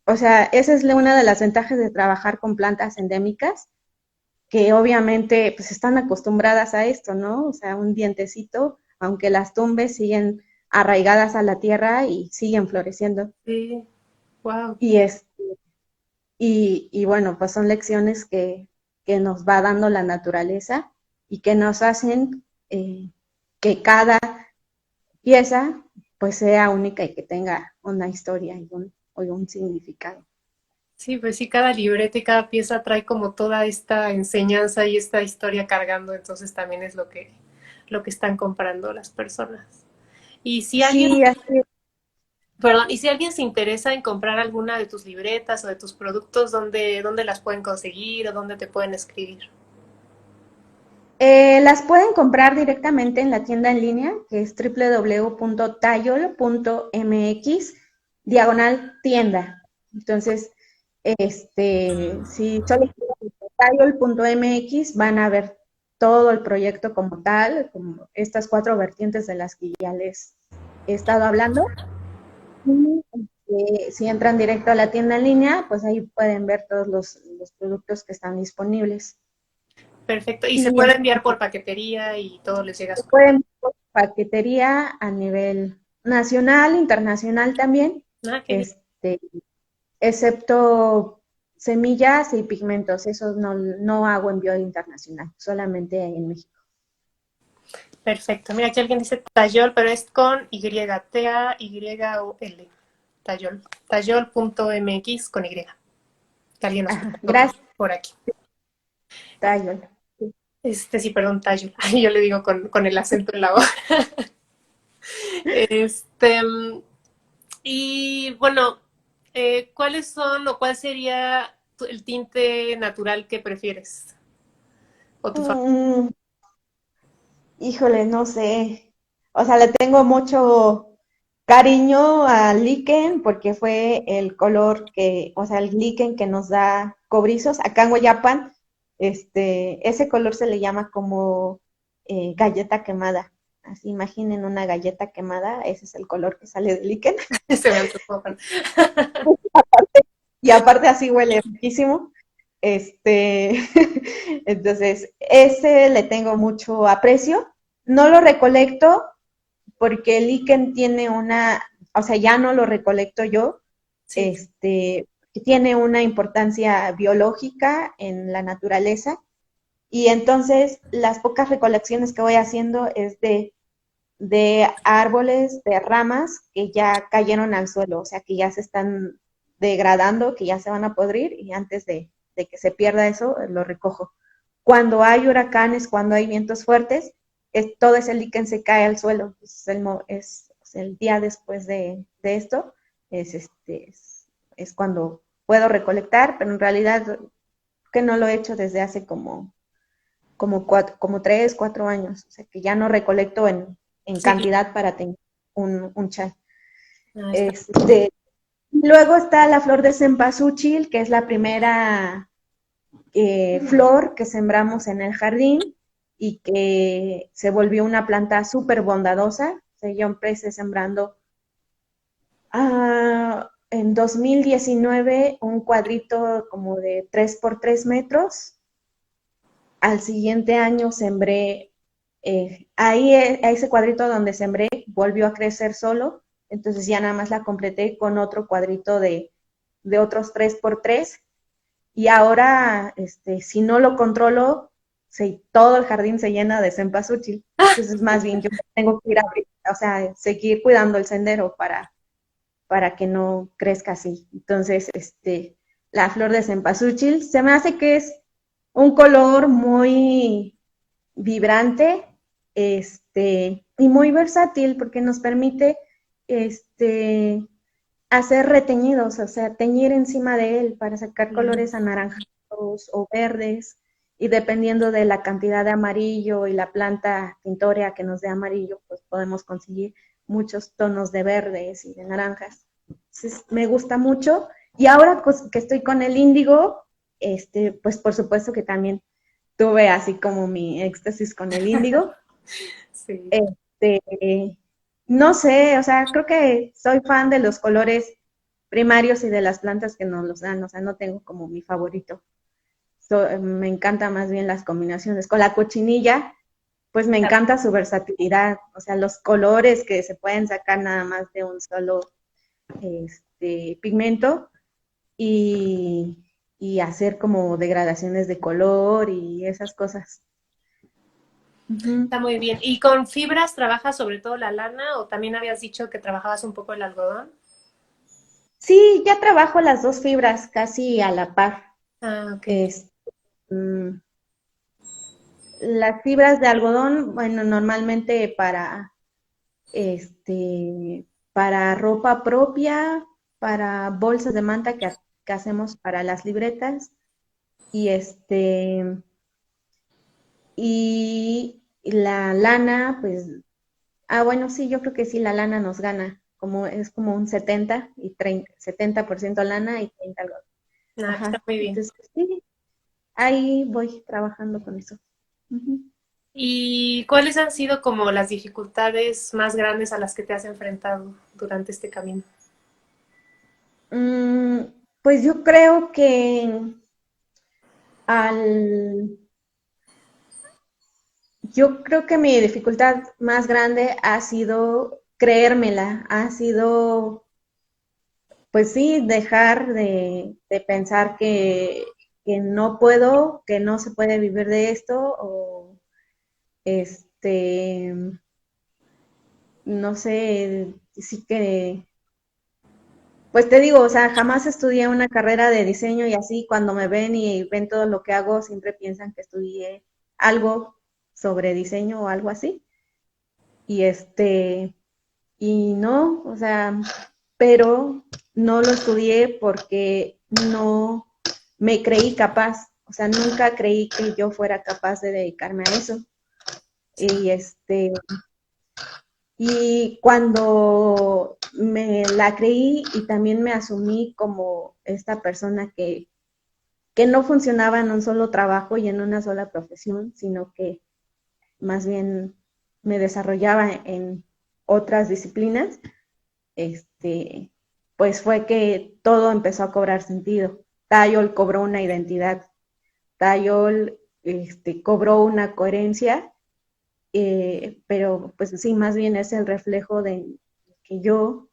o sea, esa es una de las ventajas de trabajar con plantas endémicas, que obviamente pues están acostumbradas a esto, ¿no? O sea, un dientecito, aunque las tumbes siguen arraigadas a la tierra y siguen floreciendo. Sí, wow. Y, es, y bueno, pues son lecciones que nos va dando la naturaleza y que nos hacen que cada pieza pues sea única y que tenga una historia y un significado. Sí, pues sí, cada libreta y cada pieza trae como toda esta enseñanza y esta historia cargando, entonces también es lo que están comprando las personas. Y si alguien, Sí, así. perdón, y si alguien se interesa en comprar alguna de tus libretas o de tus productos, ¿dónde las pueden conseguir o dónde te pueden escribir? Las pueden comprar directamente en la tienda en línea, que es www.tayol.mx/tienda. Entonces, si solo tayol.mx van a ver todo el proyecto como tal, como estas 4 vertientes de las que ya les he estado hablando. Y si entran directo a la tienda en línea, pues ahí pueden ver todos los productos que están disponibles. Perfecto. Y se Y puede enviar por paquetería y todo les llega a se su casa. pueden paquetería a nivel nacional, internacional también, Ah, qué bien. este, excepto semillas y pigmentos, eso no hago envío internacional, solamente en México. Perfecto. Mira, aquí alguien dice Tayol, pero es con Y, T-A-Y-O-L. Tayol. Tayol.mx con Y. Que alguien nos Ajá, preguntó gracias, por aquí. Tayol. Sí, perdón, Tayol. Ay, yo le digo con el acento en la O. Este, y bueno, ¿cuáles son o cuál sería el tinte natural que prefieres? O tu favorito. Mm, híjole, no sé. O sea, le tengo mucho cariño al líquen porque fue el color que, o sea, el líquen que nos da cobrizos. Acá en Hueyapan, ese color se le llama como galleta quemada. Así imaginen una galleta quemada, ese es el color que sale del líquen. Se me antojó. Y aparte así huele muchísimo. Este, entonces, ese le tengo mucho aprecio. No lo recolecto porque el líquen tiene o sea, ya no lo recolecto yo, Sí, tiene una importancia biológica en la naturaleza y entonces las pocas recolecciones que voy haciendo es de árboles, de ramas que ya cayeron al suelo, o sea, que ya se están degradando, que ya se van a podrir y antes de que se pierda eso, lo recojo. Cuando hay huracanes, cuando hay vientos fuertes, todo ese líquen se cae al suelo. Es el día después de esto, es cuando puedo recolectar, pero en realidad que no lo he hecho desde hace como 3, 4 años, o sea que ya no recolecto en sí, claro. cantidad para tener un chai. Ah, está. Luego está la flor de cempasúchil, que es la primera flor que sembramos en el jardín y que se volvió una planta súper bondadosa. O sea, yo empecé sembrando en 2019 un cuadrito como de 3 por 3 metros. Al siguiente año sembré, a ese cuadrito donde sembré volvió a crecer solo, entonces ya nada más la completé con otro cuadrito de otros 3 por 3 y ahora, si no lo controlo, todo el jardín se llena de cempasúchil. Entonces, más bien, yo tengo que ir o sea, seguir cuidando el sendero para que no crezca así. Entonces, la flor de cempasúchil se me hace que es un color muy vibrante, y muy versátil porque nos permite, este, hacer reteñidos, o sea, teñir encima de él para sacar Mm. colores anaranjados o verdes, y dependiendo de la cantidad de amarillo y la planta tintorea que nos dé amarillo, pues podemos conseguir muchos tonos de verdes y de naranjas. Entonces, me gusta mucho. Y ahora pues, que estoy con el índigo, pues por supuesto que también tuve así como mi éxtasis con el índigo. Sí. Este, no sé, o sea, creo que soy fan de los colores primarios y de las plantas que nos los dan, o sea, no tengo como mi favorito. Me encanta más bien las combinaciones. Con la cochinilla, pues me encanta su versatilidad, o sea, los colores que se pueden sacar nada más de un solo pigmento y, y hacer como degradaciones de color y esas cosas. Ujú. Está muy bien. ¿Y con fibras trabajas sobre todo la lana o también habías dicho que trabajabas un poco el algodón? Sí, ya trabajo las dos fibras casi a la par. Ah, ok. Es, mm, las fibras de algodón, bueno, normalmente para ropa propia, para bolsas de manta que hacemos para las libretas y y la lana, pues, bueno, sí, yo creo que sí, la lana nos gana, como es como un 70 y 30, 70% lana y 30 algodón. Ah, está Ajá, muy bien. entonces sí, ahí voy trabajando con eso. Ujú. ¿Y cuáles han sido como las dificultades más grandes a las que te has enfrentado durante este camino? Mm, pues al, yo creo que mi dificultad más grande ha sido creérmela, ha sido, pues sí, dejar de pensar que no puedo, que no se puede vivir de esto, o este, no sé, sí que pues te digo, o sea, jamás estudié una carrera de diseño y así cuando me ven y ven todo lo que hago, siempre piensan que estudié algo sobre diseño o algo así. Y y no, o sea, pero no lo estudié porque no me creí capaz, o sea, nunca creí que yo fuera capaz de dedicarme a eso. Sí. Y y cuando me la creí y también me asumí como esta persona que no funcionaba en un solo trabajo y en una sola profesión, sino que más bien me desarrollaba en otras disciplinas, este, pues fue que todo empezó a cobrar sentido. Tayol cobró una identidad, Tayol cobró una coherencia, pero pues sí, más bien es el reflejo de que yo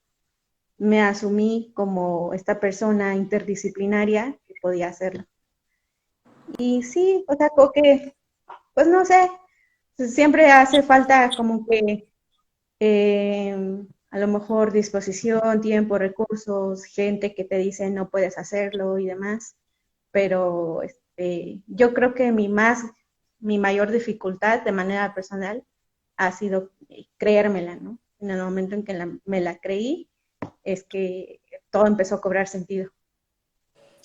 me asumí como esta persona interdisciplinaria que podía hacerlo. Y sí, o sea, como que, pues no sé, siempre hace falta como que a lo mejor disposición, tiempo, recursos, gente que te dice no puedes hacerlo y demás, pero yo creo que mi mayor dificultad de manera personal ha sido creérmela, ¿no? En el momento en que me la creí, es que todo empezó a cobrar sentido.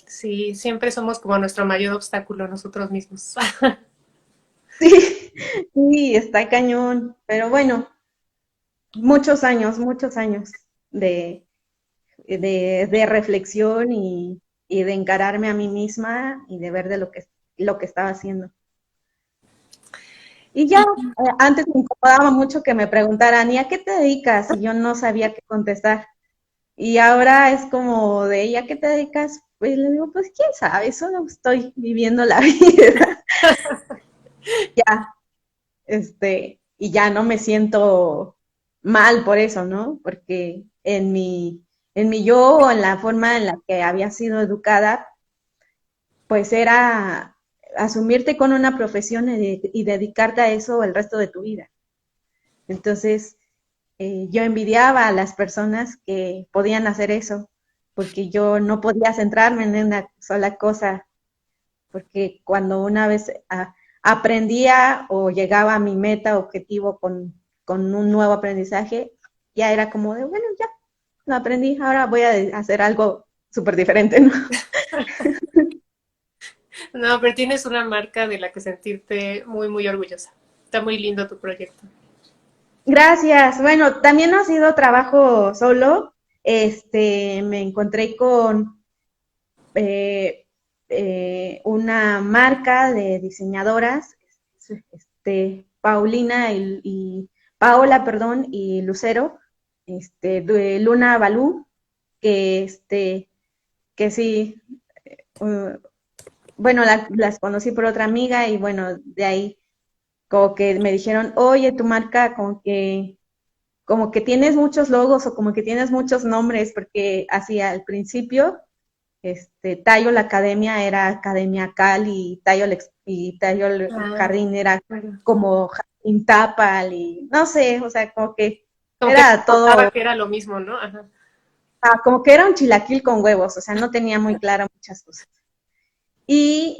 Sí, siempre somos como nuestro mayor obstáculo nosotros mismos. Sí, sí, está cañón, pero bueno, muchos años de, de reflexión y de encararme a mí misma y de ver de lo que estaba haciendo. Y ya, antes me incomodaba mucho que me preguntaran, ¿y a qué te dedicas? Y yo no sabía qué contestar. Y ahora es como de, ¿y a qué te dedicas? Pues le digo, pues quién sabe, solo estoy viviendo la vida. Ya, y ya no me siento mal por eso, ¿no? Porque en mi yo, o en la forma en la que había sido educada, pues era asumirte con una profesión y dedicarte a eso el resto de tu vida. Entonces, yo envidiaba a las personas que podían hacer eso, porque yo no podía centrarme en una sola cosa, porque cuando una vez aprendía o llegaba a mi meta objetivo con un nuevo aprendizaje, ya era como de, bueno, ya, lo aprendí, ahora voy a hacer algo súper diferente, ¿no? No, pero tienes una marca de la que sentirte muy, muy orgullosa. Está muy lindo tu proyecto. Gracias. Bueno, también no ha sido trabajo solo. Me encontré con eh, una marca de diseñadoras, Paulina y Paola, perdón, y Lucero, de Luna Balú, que que sí, uh, bueno, las conocí por otra amiga y bueno, de ahí como que me dijeron, oye, tu marca como que tienes muchos logos o como que tienes muchos nombres, porque así al principio, Tayo la Academia era Academia Cal y Tayo el Ah, Jardín era claro. como Jardín Tapal y no sé, o sea, como que Como que era contaba todo, que era lo mismo, ¿no? Ajá. como que era un chilaquil con huevos, o sea, no tenía muy claro muchas cosas. Y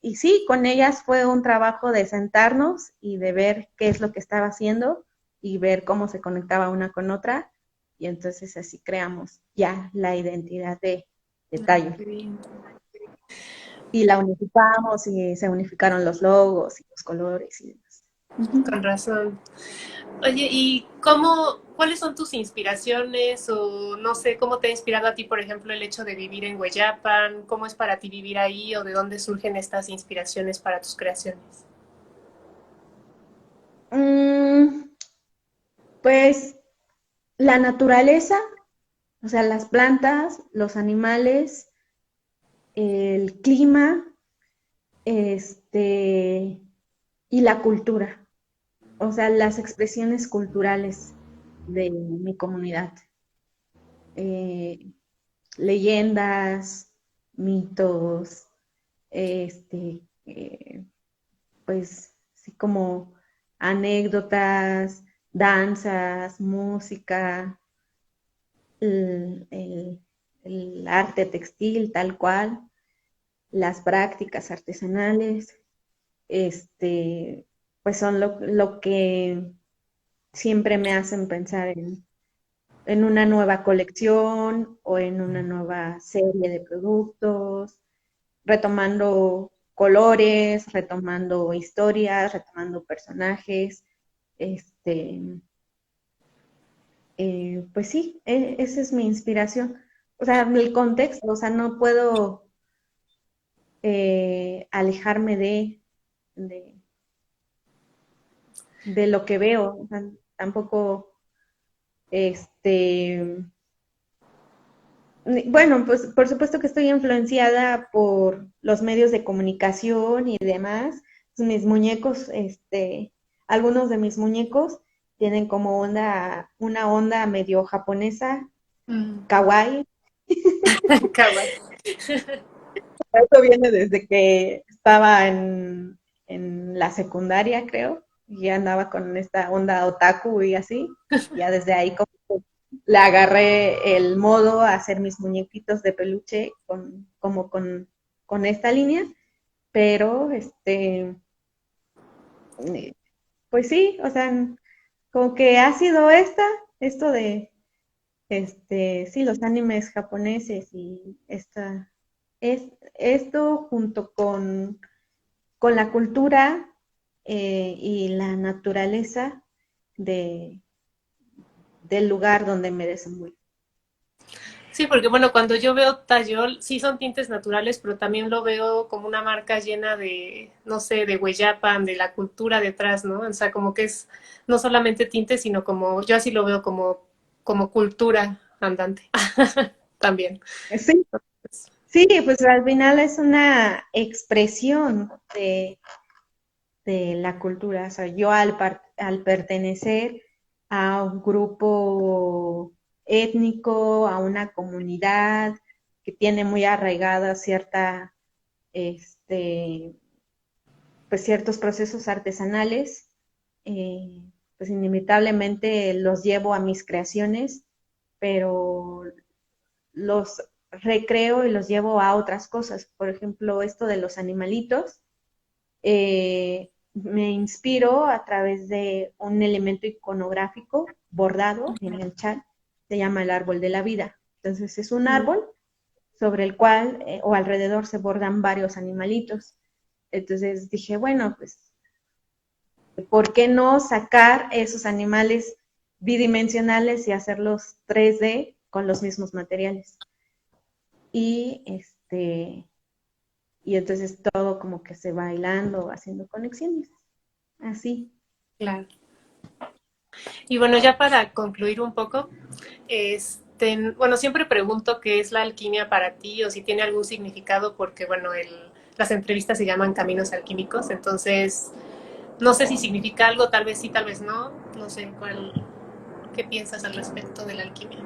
y sí, con ellas fue un trabajo de sentarnos y de ver qué es lo que estaba haciendo y ver cómo se conectaba una con otra. Y entonces así creamos ya la identidad de Ah, Tayo. qué bien. Y la unificamos y se unificaron los logos y los colores y demás. Con razón. Oye, ¿y cuáles son tus inspiraciones o no sé, cómo te ha inspirado a ti, por ejemplo, el hecho de vivir en Hueyapan? ¿Cómo es para ti vivir ahí o de dónde surgen estas inspiraciones para tus creaciones? Mm, pues la naturaleza, o sea, las plantas, los animales, el clima, este, y la cultura, o sea, las expresiones culturales de mi comunidad. Eh, Leyendas, mitos, este, eh, pues, sí como anécdotas, danzas, música, el, el arte textil tal cual, las prácticas artesanales, pues son lo que siempre me hacen pensar en una nueva colección o en una nueva serie de productos, retomando colores, retomando historias, retomando personajes. Este, pues sí, esa es mi inspiración. O sea, el contexto, o sea, no puedo alejarme de, de lo que veo. O sea, tampoco, este, bueno, pues por supuesto que estoy influenciada por los medios de comunicación y demás. Mis muñecos, algunos de mis muñecos tienen como una onda medio japonesa, Mm. kawaii. Kawaii. Eso viene desde que estaba en la secundaria, creo, y andaba con esta onda otaku y así. Ya desde ahí como que le agarré el modo a hacer mis muñequitos de peluche con esta línea, pero pues sí, o sea, como que ha sido esto de sí, los animes japoneses y es esto junto con la cultura y la naturaleza de, del lugar donde me desenvuelvo. Sí, porque bueno, cuando yo veo Tayol, sí son tintes naturales, pero también lo veo como una marca llena de, no sé, de Hueyapan, de la cultura detrás, ¿no? O sea, como que es no solamente tintes, sino como, yo así lo veo como cultura andante también. Sí, sí, pues al final es una expresión de la cultura. O sea, yo al pertenecer a un grupo étnico, a una comunidad que tiene muy arraigada este, pues ciertos procesos artesanales, eh, pues inevitablemente los llevo a mis creaciones, pero los recreo y los llevo a otras cosas. Por ejemplo, esto de los animalitos, me inspiro a través de un elemento iconográfico bordado en el chat, se llama el árbol de la vida. Entonces es un árbol sobre el cual o alrededor se bordan varios animalitos. Entonces dije, bueno, pues, ¿por qué no sacar esos animales bidimensionales y hacerlos 3D con los mismos materiales? Y y entonces todo como que se va hilando, haciendo conexiones, así. Claro. Y bueno, ya para concluir un poco, bueno, siempre pregunto qué es la alquimia para ti o si tiene algún significado, porque bueno, las entrevistas se llaman Caminos Alquímicos, entonces no sé si significa algo, tal vez sí, tal vez no, no sé qué piensas al respecto de la alquimia.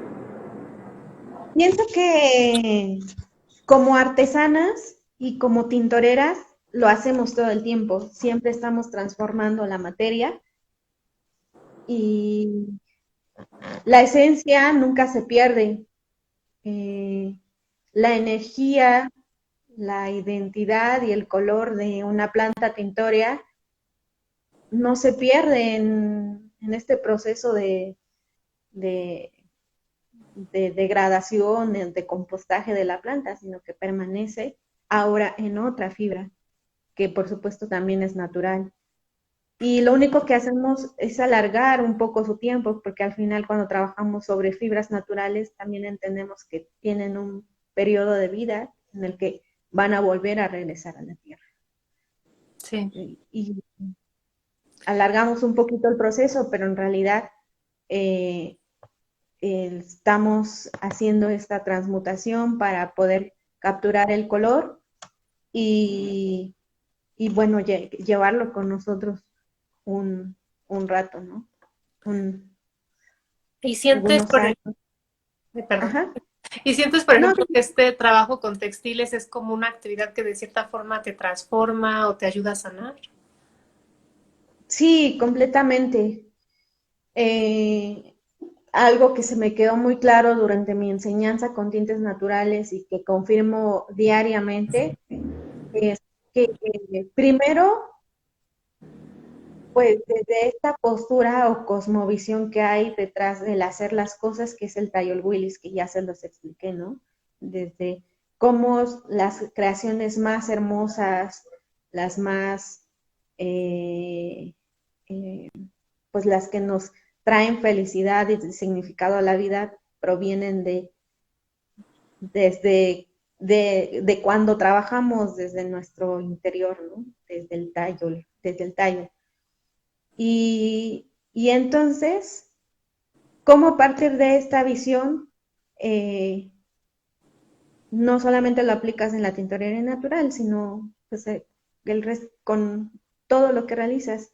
Pienso que como artesanas y como tintoreras lo hacemos todo el tiempo, siempre estamos transformando la materia y la esencia nunca se pierde. Eh, la energía, la identidad y el color de una planta tintorea no se pierde en este proceso de, de degradación, de compostaje de la planta, sino que permanece ahora en otra fibra, que por supuesto también es natural. Y lo único que hacemos es alargar un poco su tiempo, porque al final cuando trabajamos sobre fibras naturales también entendemos que tienen un periodo de vida en el que van a volver a regresar a la tierra. Sí. Y alargamos un poquito el proceso, pero en realidad eh, estamos haciendo esta transmutación para poder capturar el color y, y bueno, llevarlo con nosotros un rato, ¿no? Un, Y sientes, algunos años. perdón, Ajá. y sientes, por No, ejemplo, que este trabajo con textiles es como una actividad que de cierta forma te transforma o te ayuda a sanar. sí, completamente. Eh, algo que se me quedó muy claro durante mi enseñanza con tintes naturales y que confirmo diariamente es que primero, pues desde esta postura o cosmovisión que hay detrás del hacer las cosas, que es el Tayol Willis, que ya se los expliqué, ¿no? Desde cómo las creaciones más hermosas, las más, eh, eh, pues las que nos traen felicidad y significado a la vida, provienen desde de cuando trabajamos desde nuestro interior, ¿no? Desde el tallo. Y entonces, ¿cómo a partir de esta visión eh, no solamente lo aplicas en la tintorería natural, sino pues, el resto, con todo lo que realizas?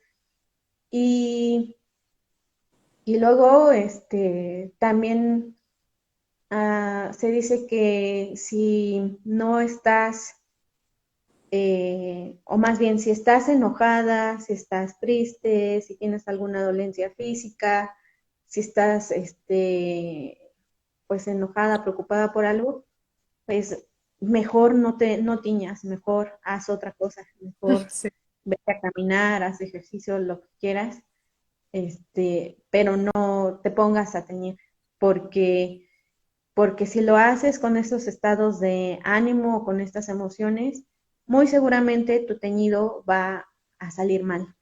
Y, y luego también se dice que si no estás, o más bien si estás enojada, si estás triste, si tienes alguna dolencia física, si estás pues enojada, preocupada por algo, pues mejor no tiñas, mejor haz otra cosa, mejor Sí. vete a caminar, haz ejercicio, lo que quieras, pero no te pongas a teñir, porque, porque si lo haces con esos estados de ánimo o con estas emociones, muy seguramente tu teñido va a salir mal,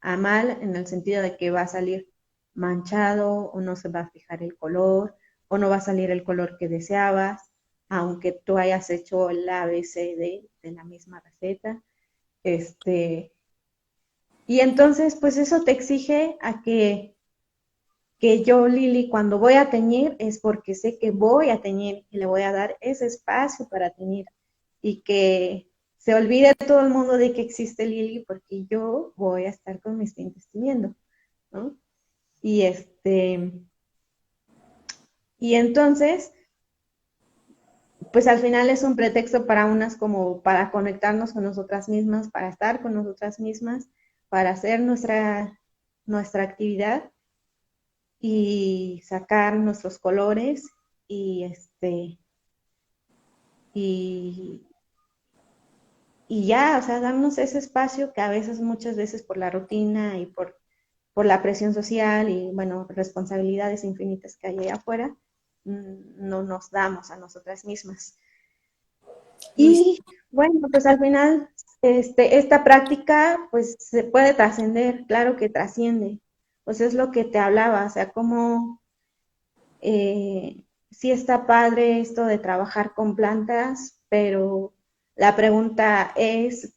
a mal en el sentido de que va a salir manchado o no se va a fijar el color o no va a salir el color que deseabas, aunque tú hayas hecho el ABCD de la misma receta. Este, y entonces, pues eso te exige a que yo, Lili, cuando voy a teñir es porque sé que voy a teñir y le voy a dar ese espacio para teñir y que se olvide todo el mundo de que existe Lili porque yo voy a estar con mis tintes teñiendo, ¿no? Y y entonces, pues al final es un pretexto para unas como para conectarnos con nosotras mismas, para estar con nosotras mismas, para hacer nuestra actividad y sacar nuestros colores y y, y ya, o sea, darnos ese espacio que a veces, muchas veces por la rutina y por la presión social y, bueno, responsabilidades infinitas que hay allá afuera, no nos damos a nosotras mismas. Luis. Y bueno, pues al final, esta práctica, pues se puede trascender, claro que trasciende. Pues es lo que te hablaba, o sea, como sí está padre esto de trabajar con plantas, pero la pregunta es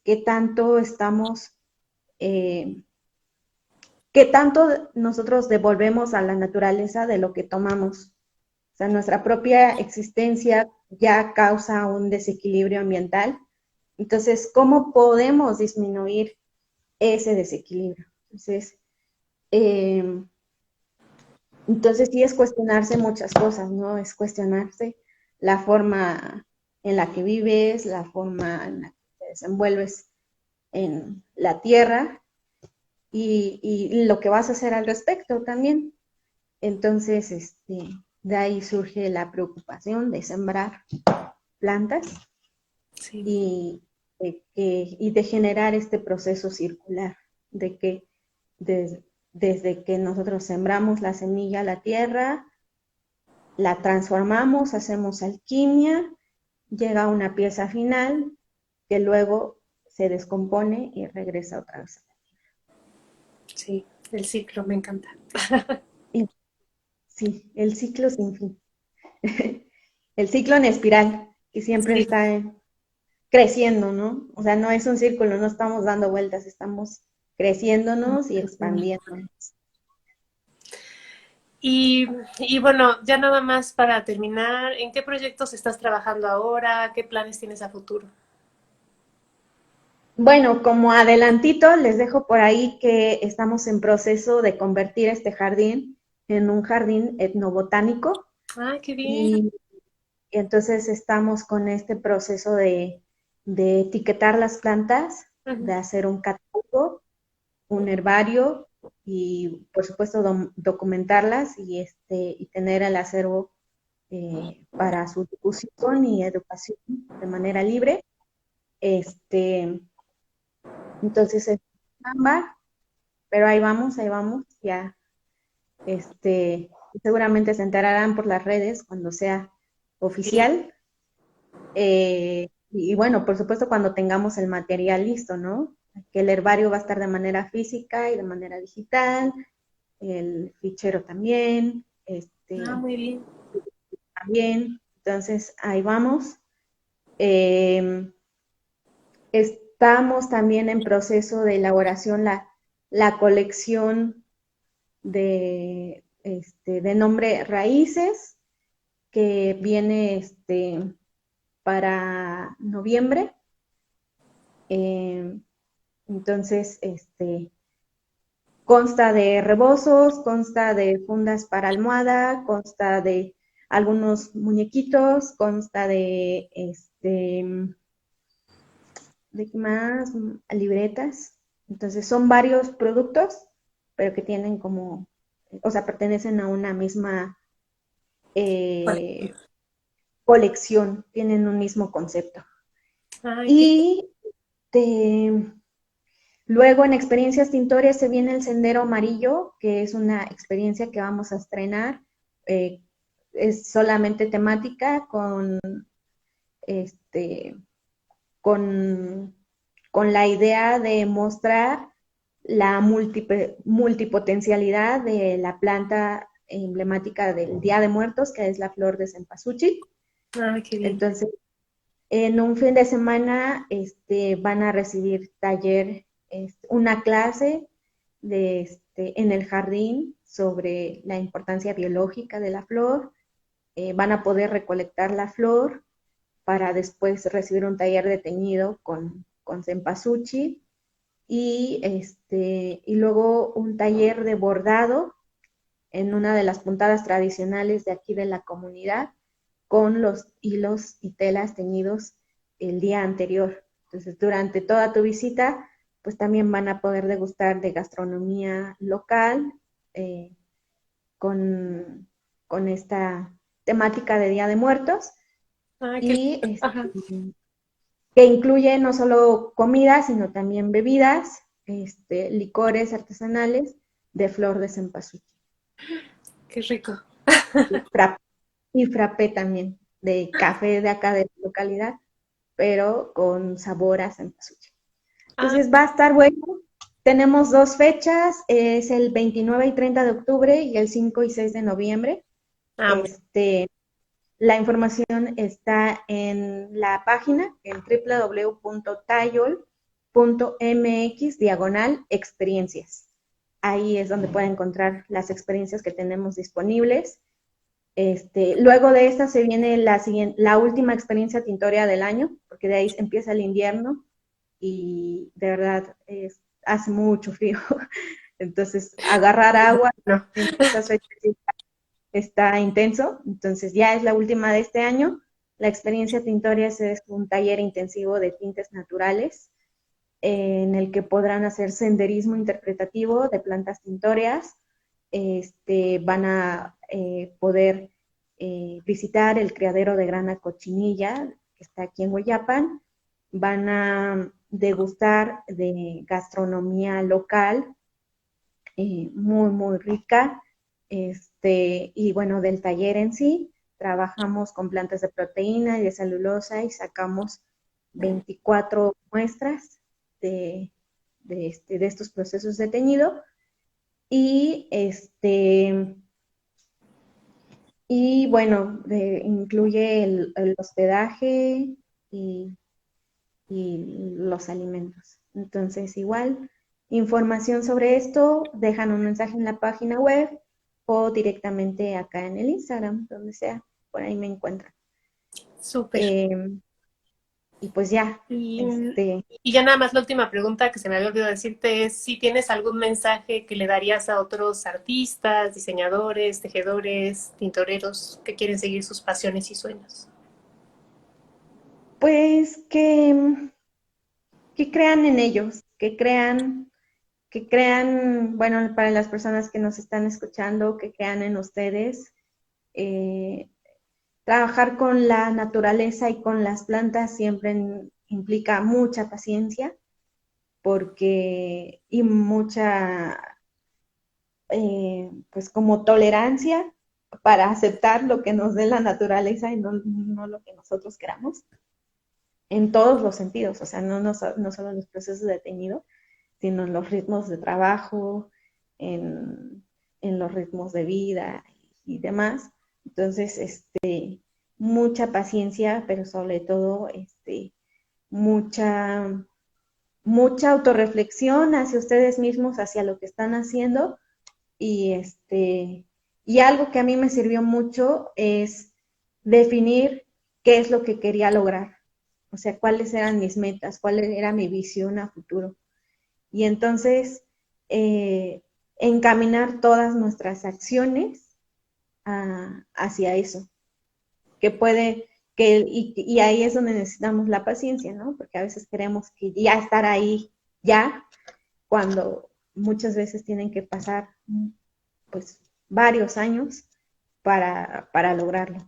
eh, qué tanto nosotros devolvemos a la naturaleza de lo que tomamos. O sea, nuestra propia existencia ya causa un desequilibrio ambiental. Entonces, ¿cómo podemos disminuir ese desequilibrio? Eh, entonces sí es cuestionarse muchas cosas, ¿no? Es cuestionarse la forma en la que vives, la forma en la que te desenvuelves en la tierra y lo que vas a hacer al respecto también. Entonces, de ahí surge la preocupación de sembrar plantas Sí. y y de generar este proceso circular, de que des, desde que nosotros sembramos la semilla a la tierra, la transformamos, hacemos alquimia, llega una pieza final que luego se descompone y regresa otra vez. Sí, el ciclo me encanta. Y, sí, el ciclo sin fin. El ciclo en espiral, que siempre Sí. está creciendo, ¿no? O sea, no es un círculo, no estamos dando vueltas, estamos creciéndonos y expandiéndonos. Y, y bueno, ya nada más para terminar, ¿en qué proyectos estás trabajando ahora? ¿Qué planes tienes a futuro? Bueno, como adelantito, les dejo por ahí que estamos en proceso de convertir este jardín en un jardín etnobotánico ¡Ay, qué bien! y entonces estamos con este proceso de etiquetar las plantas, de Ujú. hacer un catálogo, un herbario y por supuesto documentarlas y tener el acervo para su difusión y educación de manera libre. Este, entonces es chamba, pero ahí vamos, ya seguramente se enterarán por las redes cuando sea Sí. oficial. Y bueno, por supuesto cuando tengamos el material listo, ¿no? Que el herbario va a estar de manera física y de manera digital, el fichero también, Ah, muy bien. también. Entonces, ahí vamos. Eh, Estamos también en proceso de elaboración la colección de nombre Raíces, que viene para noviembre. Eh, entonces, consta de rebozos, consta de fundas para almohada, consta de algunos muñequitos, consta ¿de qué más? Libretas. Entonces son varios productos, pero que tienen o sea, pertenecen a una misma Vale. eh, colección, tienen un mismo concepto. Ay, qué Y de, luego en experiencias tintorias se viene el Sendero Amarillo, que es una experiencia que vamos a estrenar. Eh, es solamente temática este, con, con la idea de mostrar la multipotencialidad de la planta emblemática del Día de Muertos, que es la flor de cempasúchil. Ay, qué bien. Entonces, en un fin de semana van a recibir taller, una clase en el jardín sobre la importancia biológica de la flor. Van a poder recolectar la flor para después recibir un taller de teñido con cempasúchil y luego un taller de bordado en una de las puntadas tradicionales de aquí de la comunidad con los hilos y telas teñidos el día anterior. Entonces, durante toda tu visita, pues también van a poder degustar de gastronomía local eh, con, con esta temática de Día de Muertos Ay, qué y lindo. Ajá. que incluye no solo comida, sino también bebidas, licores artesanales de flor de cempasúchil. Qué rico. Y frappé, y frappé también, de café de acá de la localidad, pero con sabor a cempasúchil. Ah, Entonces va a estar bueno. Tenemos 2 fechas, es el 29 y 30 de octubre y el 5 y 6 de noviembre. muy La información está en la página, en www.tayol.mx/experiencias. Ahí es donde pueden encontrar las experiencias que tenemos disponibles. Luego de esta se viene la última experiencia tintorea del año, porque de ahí empieza el invierno y de verdad hace mucho frío. Entonces, agarrar agua bueno. en estas fechas está intenso. Entonces, ya es la última de este año. La experiencia Tintorias es un taller intensivo de tintes naturales en el que podrán hacer senderismo interpretativo de plantas tintorias. Van a poder visitar el criadero de grana cochinilla, que está aquí en Hueyapan. Van a degustar de gastronomía local, muy, muy rica. Y bueno, del taller en sí, trabajamos con plantas de proteína y de celulosa y sacamos 24 muestras de estos procesos de teñido. Y y bueno, incluye el hospedaje y, y los alimentos. Entonces, igual, información sobre esto, dejan un mensaje en la página web o directamente acá en el Instagram, donde sea, por ahí me encuentran. Súper. Eh, y pues ya, Y, y ya nada más la última pregunta que se me había olvidado decirte es si tienes algún mensaje que le darías a otros artistas, diseñadores, tejedores, tintoreros que quieren seguir sus pasiones y sueños. pues que crean en ellos, que crean, bueno, para las personas que nos están escuchando, que crean en ustedes. Eh, Trabajar con la naturaleza y con las plantas siempre implica mucha paciencia porque y mucha pues como tolerancia para aceptar lo que nos dé la naturaleza y no lo que nosotros queramos en todos los sentidos, o sea, no solo los procesos de teñido, sino en los ritmos de trabajo, en los ritmos de vida y demás. Entonces, mucha paciencia, pero sobre todo, mucha, mucha autorreflexión hacia ustedes mismos, hacia lo que están haciendo y y algo que a mí me sirvió mucho es definir qué es lo que quería lograr, o sea, cuáles eran mis metas, cuál era mi visión a futuro. Y entonces, encaminar todas nuestras acciones hacia eso, que puede, y ahí es donde necesitamos la paciencia, ¿no? Porque a veces queremos que ya estar ahí, ya, cuando muchas veces tienen que pasar, pues, varios años para lograrlo.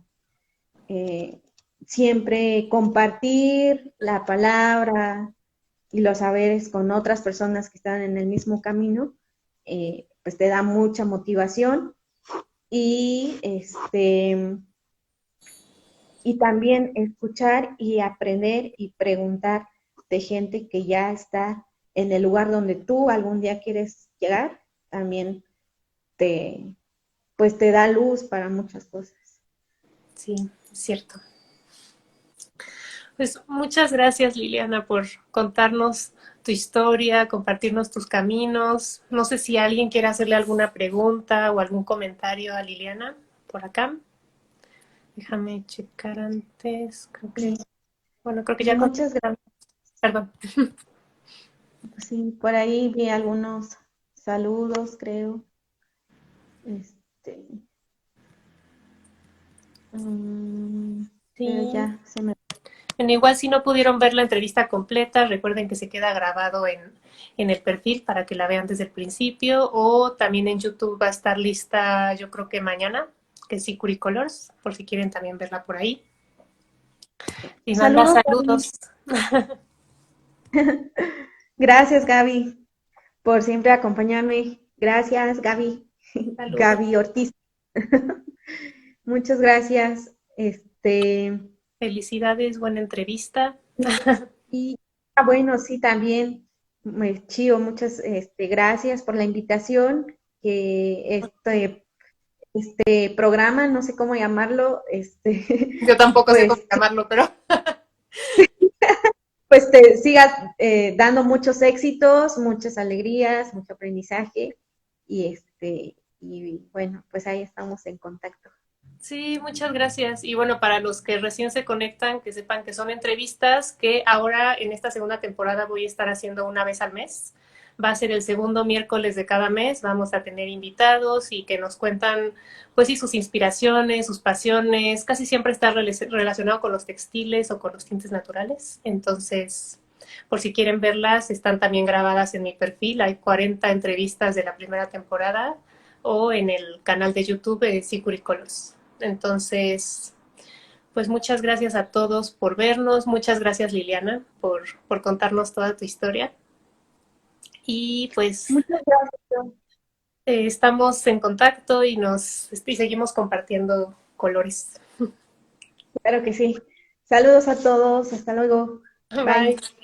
Eh, Siempre compartir la palabra y los saberes con otras personas que están en el mismo camino, pues te da mucha motivación y y también escuchar y aprender y preguntar de gente que ya está en el lugar donde tú algún día quieres llegar, también te, pues te da luz para muchas cosas. Sí, es cierto. Pues muchas gracias, Liliana, por contarnos tu historia, compartirnos tus caminos. No sé si alguien quiere hacerle alguna pregunta o algún comentario a Liliana por acá. Déjame checar antes. Creo que ya Muchas gracias. contestaron. Perdón. Sí, por ahí vi algunos saludos, creo. Este, pero Sí. ya se me... Bueno, igual si no pudieron ver la entrevista completa, recuerden que se queda grabado en el perfil para que la vean desde el principio o también en YouTube va a estar lista yo creo que mañana, que es Colors, por si quieren también verla por ahí. Y manda Saludos, Gaby. saludos. Gracias, Gaby, por siempre acompañarme. Gracias, Gaby. Saludos. Gaby Ortiz. Muchas gracias. Felicidades, buena entrevista. Y bueno, sí, también, Chío, muchas gracias por la invitación. Que programa, no sé cómo llamarlo, Yo tampoco sé cómo pues, llamarlo, pero pues te sigas dando muchos éxitos, muchas alegrías, mucho aprendizaje y bueno, pues ahí estamos en contacto. sí, muchas gracias. Y bueno, para los que recién se conectan, que sepan que son entrevistas que ahora en esta segunda temporada voy a estar haciendo una vez al mes. Va a ser el segundo miércoles de cada mes. Vamos a tener invitados y que nos cuentan, pues sí, sus inspiraciones, sus pasiones. Casi siempre está relacionado con los textiles o con los tintes naturales. Entonces, por si quieren verlas, están también grabadas en mi perfil. Hay 40 entrevistas de la primera temporada o en el canal de YouTube de Sicuricolos. Entonces, pues muchas gracias a todos por vernos, muchas gracias Liliana por contarnos toda tu historia y pues Muchas gracias. estamos en contacto y seguimos compartiendo colores. Claro que sí. Saludos a todos. Hasta luego. Bye. Bye.